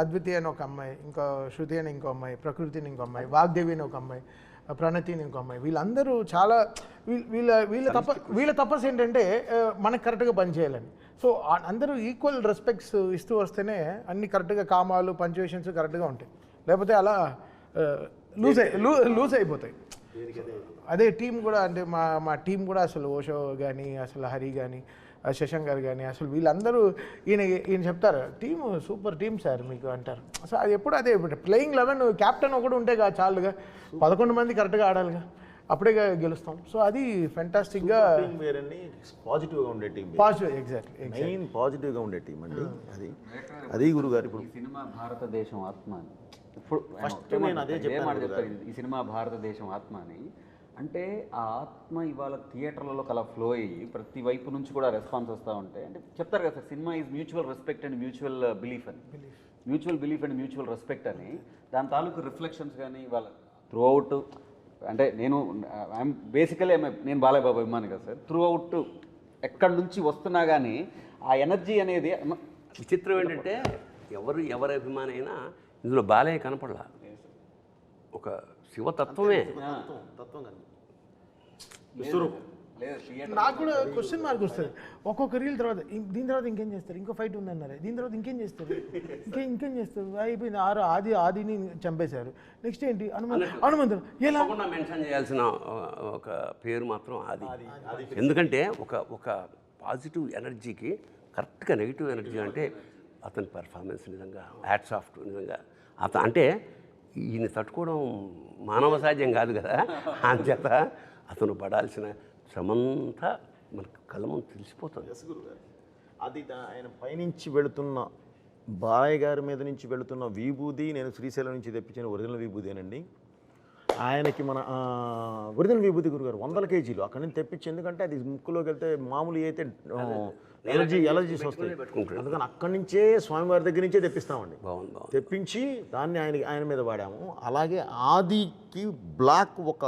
అద్వితి అని ఒక అమ్మాయి, ఇంకా శృతి అని ఇంకో అమ్మాయి, ప్రకృతి అని ఇంకో అమ్మాయి, వాగ్దేవి అని ఒక అమ్మాయి, ప్రణతి అని ఇంకో అమ్మాయి, వీళ్ళందరూ చాలా వీళ్ళ తపస్సు ఏంటంటే మనకు కరెక్ట్గా పనిచేయాలని. సో అందరూ ఈక్వల్ రెస్పెక్ట్స్ ఇస్తూ వస్తేనే అన్ని కరెక్ట్గా కామాలు పంచువేషన్స్ కరెక్ట్గా ఉంటాయి, లేకపోతే అలా లూజ్ అయిపోతాయి. అదే టీం కూడా, అంటే మా టీం కూడా అసలు ఓషో కానీ, అసలు హరి కానీ, శశాంక్ గారు కానీ, అసలు వీళ్ళందరూ ఈయన చెప్తారు టీము సూపర్ టీం సార్ మీకు అంటారు. సో అది ఎప్పుడు అదే ప్లేయింగ్ 11 క్యాప్టెన్ ఒకటి ఉంటే చాలుగా, 11 మంది కరెక్ట్గా ఆడాలిగా, అప్పుడే గెలుస్తాం. సో అది ఫెంటాస్టిక్గా పాజిటివ్గా ఉండే టీం, పాజిటివ్, ఎగ్జాక్ట్లీ మెయిన్ పాజిటివ్గా ఉండే టీం అండి. అది గురుగారు ఇప్పుడు సినిమా భారతదేశం ఆత్మ అని ఇప్పుడు ఫస్ట్ నేను అదే చెప్పాను. ఈ సినిమా భారతదేశం ఆత్మ అని అంటే ఆ ఆత్మ ఇవాళ థియేటర్లలో కలా ఫ్లో అయ్యి ప్రతి వైపు నుంచి కూడా రెస్పాన్స్ వస్తూ ఉంటాయి. అంటే చెప్తారు కదా sir, cinema is mutual respect and mutual belief అని, mutual belief and mutual respect అని. దాని తాలూకు రిఫ్లెక్షన్స్ కానీ వాళ్ళ త్రూ అవుట్, అంటే ఐఎమ్ బేసికలీ నేను బాలయ్య బాబు అభిమాని కదా సార్, త్రూ అవుట్ ఎక్కడి నుంచి వస్తున్నా కానీ ఆ ఎనర్జీ అనేది. విచిత్రం ఏంటంటే ఎవరి అభిమాని అయినా ఇందులో బాలయ్య కనపడలా, ఒక శివతత్వమే. నాకు కూడా క్వశ్చన్ మార్క్ వస్తుంది ఒక్కొక్క రీల్ తర్వాత. దీని తర్వాత ఇంకేం చేస్తారు, ఇంకో ఫైట్ ఉందన్నారు, దీని తర్వాత ఇంకేం చేస్తారు, ఇంకేం చేస్తారు, అయిపోయింది. ఆదిని చంపేశారు, నెక్స్ట్ ఏంటి హనుమంతుడు. ఎలా మెన్షన్ చేయాల్సిన ఒక పేరు మాత్రం ఆది. ఎందుకంటే ఒక పాజిటివ్ ఎనర్జీకి కరెక్ట్గా నెగిటివ్ ఎనర్జీ అంటే అతని పర్ఫార్మెన్స్ నిజంగా హ్యాట్స్ ఆఫ్ నిజంగా. అంటే ఈయన తట్టుకోవడం మానవ సాధ్యం కాదు కదా, అంచేత అతను పడాల్సిన శ్రమంతా మనకు కళ్ళ ముందు తెలిసిపోతుంది. అది ఆయన పైనుంచి వెళుతున్న బాలయ్య గారి మీద నుంచి వెళుతున్న విభూది, నేను శ్రీశైలం నుంచి తెప్పించిన ఒరిజినల్ విభూదేనండి. ఆయనకి మన ఒరిజినల్ విభూతి గురుగారు 100 కేజీలు అక్కడి నుంచి తెప్పించి, ఎందుకంటే అది ముక్కులోకి వెళ్తే మామూలు అయితే ఎలర్జీస్ వస్తాయి, అందుకని అక్కడి నుంచే స్వామివారి దగ్గర నుంచే తెప్పిస్తామండి. తెప్పించి దాన్ని ఆయన మీద వాడాము. అలాగే ఆదికి బ్లాక్ ఒక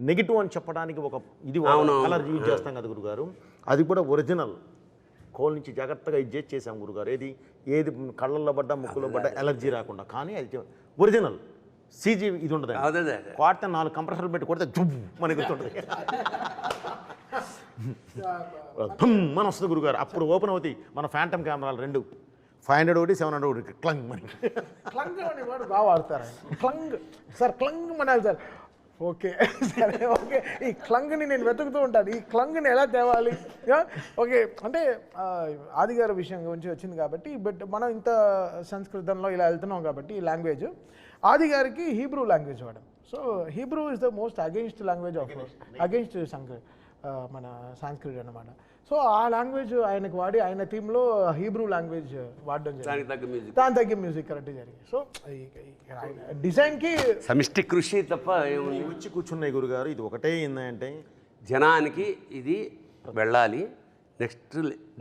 నెగిటివ్ అని చెప్పడానికి ఒక ఇది కలర్ యూజ్ చేస్తాం కదా గురుగారు, అది కూడా ఒరిజినల్ కోల్ నుంచి జాగ్రత్తగా ఇది చేసాం గురుగారు. ఏది కళ్ళల్లో పడ్డా ముక్కులో పడ్డా ఎలర్జీ రాకుండా, కానీ అది ఒరిజినల్ సీజీ ఇది ఉంటుంది. కొడితే 4 కంప్రెసర్లు పెట్టి కొడితే జుబ్బు మనకి గుర్తుంటుంది, మన వస్తుంది గురుగారు. అప్పుడు ఓపెన్ అవుతాయి మన ఫ్యాంటమ్ కెమెరాలు 2, 500 ఒకటి 700 ఒకటి క్లంగ్ మనకి. క్లంగ్ అనేవాడు బాగా వాడతారు ఆయన. Clang sir, clang Manali sir. Okay సరే, ఓకే. ఈ క్లంగ్ని నేను వెతుకుతూ ఉంటాను, ఈ క్లంగ్ని ఎలా తేవాలి. ఓకే, అంటే ఆది గారి విషయం గురించి వచ్చింది కాబట్టి, బట్ మనం ఇంత సంస్కృతంలో ఇలా వెళ్తున్నాం కాబట్టి ఈ లాంగ్వేజ్ ఆది గారికి హీబ్రూ లాంగ్వేజ్ వాడాం. So Hebrew is the most against language of against మన సాంస్క్రిట్ అన్నమాట. సో ఆ లాంగ్వేజ్ ఆయనకు వాడి ఆయన టీంలో హీబ్రూ లాంగ్వేజ్ వాడడం జరిగింది, దాని తగ్గ మ్యూజిక్ కరెక్ట్ జరిగింది. సో డిజైన్కి సమిష్టి కృషి తప్ప వచ్చి కూర్చున్నాయి గురుగారు. ఇది ఒకటే ఏంటంటే జనానికి ఇది వెళ్ళాలి,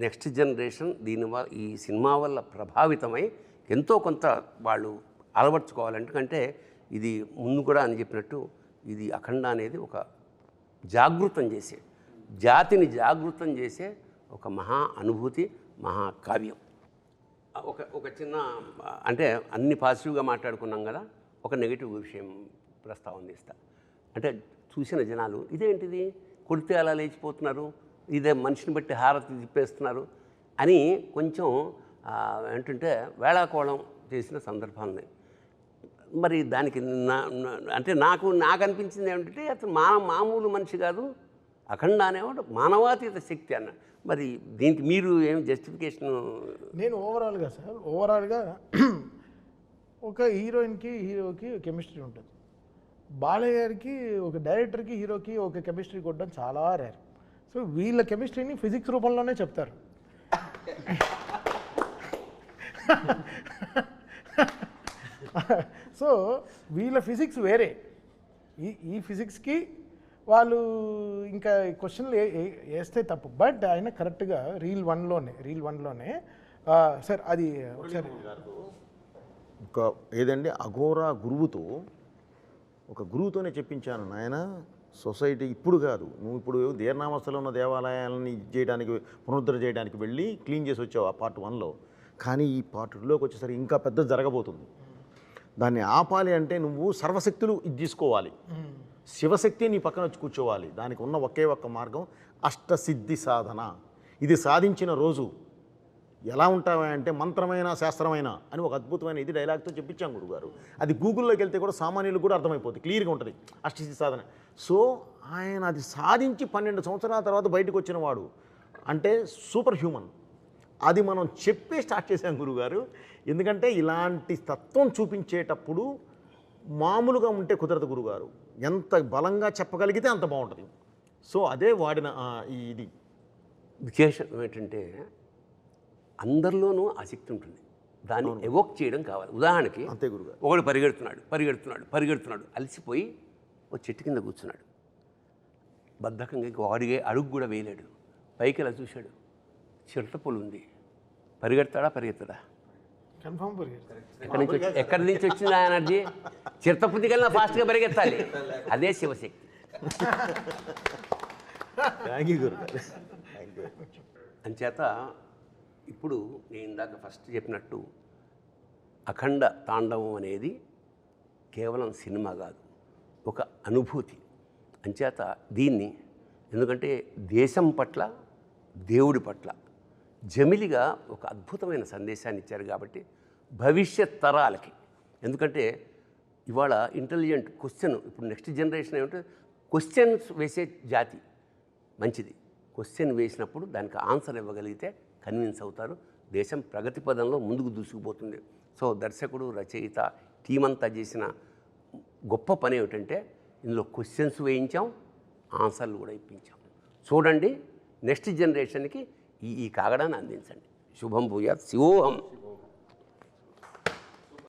నెక్స్ట్ జనరేషన్ దీనివల్ల ఈ సినిమా వల్ల ప్రభావితమై ఎంతో కొంత వాళ్ళు అలవర్చుకోవాలి. ఎందుకంటే ఇది ముందు కూడా అని చెప్పినట్టు ఇది అఖండ అనేది ఒక జాగృతం చేసే, జాతిని జాగృతం చేసే ఒక మహా అనుభూతి, మహాకావ్యం. ఒక చిన్న, అంటే అన్ని పాజిటివ్గా మాట్లాడుకున్నాం కదా, ఒక నెగిటివ్ విషయం ప్రస్తావన ఇస్తా. అంటే చూసిన జనాలు ఇదేంటిది కొడితే అలా లేచిపోతున్నారు, ఇదే మనిషిని బట్టి హారతి తిప్పేస్తున్నారు అని కొంచెం ఏంటంటే వేళాకోళం చేసిన సందర్భాలున్నాయి. మరి దానికి అంటే నాకు అనిపించింది ఏమిటంటే అతను మామూలు మనిషి కాదు, అఖండ అనేవాడు మానవాతీత శక్తి అన్న. మరి దీనికి మీరు ఏం జస్టిఫికేషన్? నేను ఓవరాల్గా ఒక హీరోయిన్కి హీరోకి కెమిస్ట్రీ ఉంటుంది, బాలయ్య గారికి ఒక డైరెక్టర్కి హీరోకి ఒక కెమిస్ట్రీ కొట్టడం చాలా రేర్. సో వీళ్ళ కెమిస్ట్రీని ఫిజిక్స్ రూపంలోనే చెప్తారు. సో వీళ్ళ ఫిజిక్స్ వేరే, ఈ ఫిజిక్స్కి వాళ్ళు ఇంకా క్వశ్చన్లు వేస్తే తప్పు. బట్ ఆయన కరెక్ట్గా రీల్ వన్లోనే సార్ అది ఒకసారి ఒక ఏదండి అఘోరా గురువుతో ఒక గురువుతోనే చెప్పించాను నాయన, సొసైటీ ఇప్పుడు కాదు, నువ్వు ఇప్పుడు దీర్ణావస్థలో ఉన్న దేవాలయాలని చేయడానికి పునరుద్ధరణ చేయడానికి వెళ్ళి క్లీన్ చేసి వచ్చావు ఆ పార్ట్ 1లో. కానీ ఈ పార్ట్ 2లోకి వచ్చేసరికి ఇంకా పెద్ద జరగబోతుంది. దాన్ని ఆపాలి అంటే నువ్వు సర్వశక్తులు ఇది తీసుకోవాలి, శివశక్తి నీ పక్కన వచ్చి కూర్చోవాలి. దానికి ఉన్న ఒకే ఒక్క మార్గం అష్టసిద్ధి సాధన. ఇది సాధించిన రోజు ఎలా ఉంటావా అంటే మంత్రమైన శాస్త్రమైన అని ఒక అద్భుతమైన ఇది డైలాగ్తో చెప్పించాం గురుగారు. అది గూగుల్లోకి వెళ్తే కూడా సామాన్యులకు కూడా అర్థమైపోతుంది, క్లియర్గా ఉంటుంది అష్టసిద్ధి సాధన. సో ఆయన అది సాధించి 12 సంవత్సరాల తర్వాత బయటకు వచ్చిన వాడు అంటే సూపర్ హ్యూమన్. అది మనం చెప్పే స్టార్ట్ చేసాం గురుగారు. ఎందుకంటే ఇలాంటి తత్వం చూపించేటప్పుడు మామూలుగా ఉంటే కుదరదు గురుగారు, ఎంత బలంగా చెప్పగలిగితే అంత బాగుంటుంది. సో అదే వాడిన ఇది విశేషం ఏంటంటే అందరిలోనూ ఆసక్తి ఉంటుంది, దాన్ని ఎవోక్ చేయడం కావాలి. ఉదాహరణకి అంతే గురుగారు. ఒకడు పరిగెడుతున్నాడు అలసిపోయి ఒక చెట్టు కింద కూర్చున్నాడు, బద్ధకంగా ఇంకో అడుగు కూడా వేయలేడు. పైకి ఇలా చూశాడు, చిరతపులు ఉంది, పరిగెడతాడా? కన్ఫర్మ్ ఎక్కడి నుంచి వచ్చింది ఆ ఎనర్జీ? చిరతపుంది కన్నా ఫాస్ట్గా పరిగెత్తాలి, అదే శివశక్తి. థ్యాంక్ యూ గురుగారు. అంచేత ఇప్పుడు నేను ఇందాక ఫస్ట్ చెప్పినట్టు అఖండ తాండవం అనేది కేవలం సినిమా కాదు, ఒక అనుభూతి. అంచేత దీన్ని ఎందుకంటే దేశం పట్ల దేవుడి పట్ల జమిలిగా ఒక అద్భుతమైన సందేశాన్ని ఇచ్చారు కాబట్టి భవిష్యత్ తరాలకి, ఎందుకంటే ఇవాళ ఇంటెలిజెంట్ క్వశ్చన్ ఇప్పుడు నెక్స్ట్ జనరేషన్ ఏమంటే క్వశ్చన్స్ వేసే జాతి మంచిది. క్వశ్చన్ వేసినప్పుడు దానికి ఆన్సర్ ఇవ్వగలిగితే కన్విన్స్ అవుతారు, దేశం ప్రగతి పదంలో ముందుకు దూసుకుపోతుంది. సో దర్శకుడు, రచయిత, టీం అంతా చేసిన గొప్ప పని ఏమిటంటే ఇందులో క్వశ్చన్స్ వేయించాం, ఆన్సర్లు కూడా ఇప్పించాం. చూడండి, నెక్స్ట్ జనరేషన్కి ఈ కాగడాన్ని అందించండి. శుభం భూయాత్. శివోహం.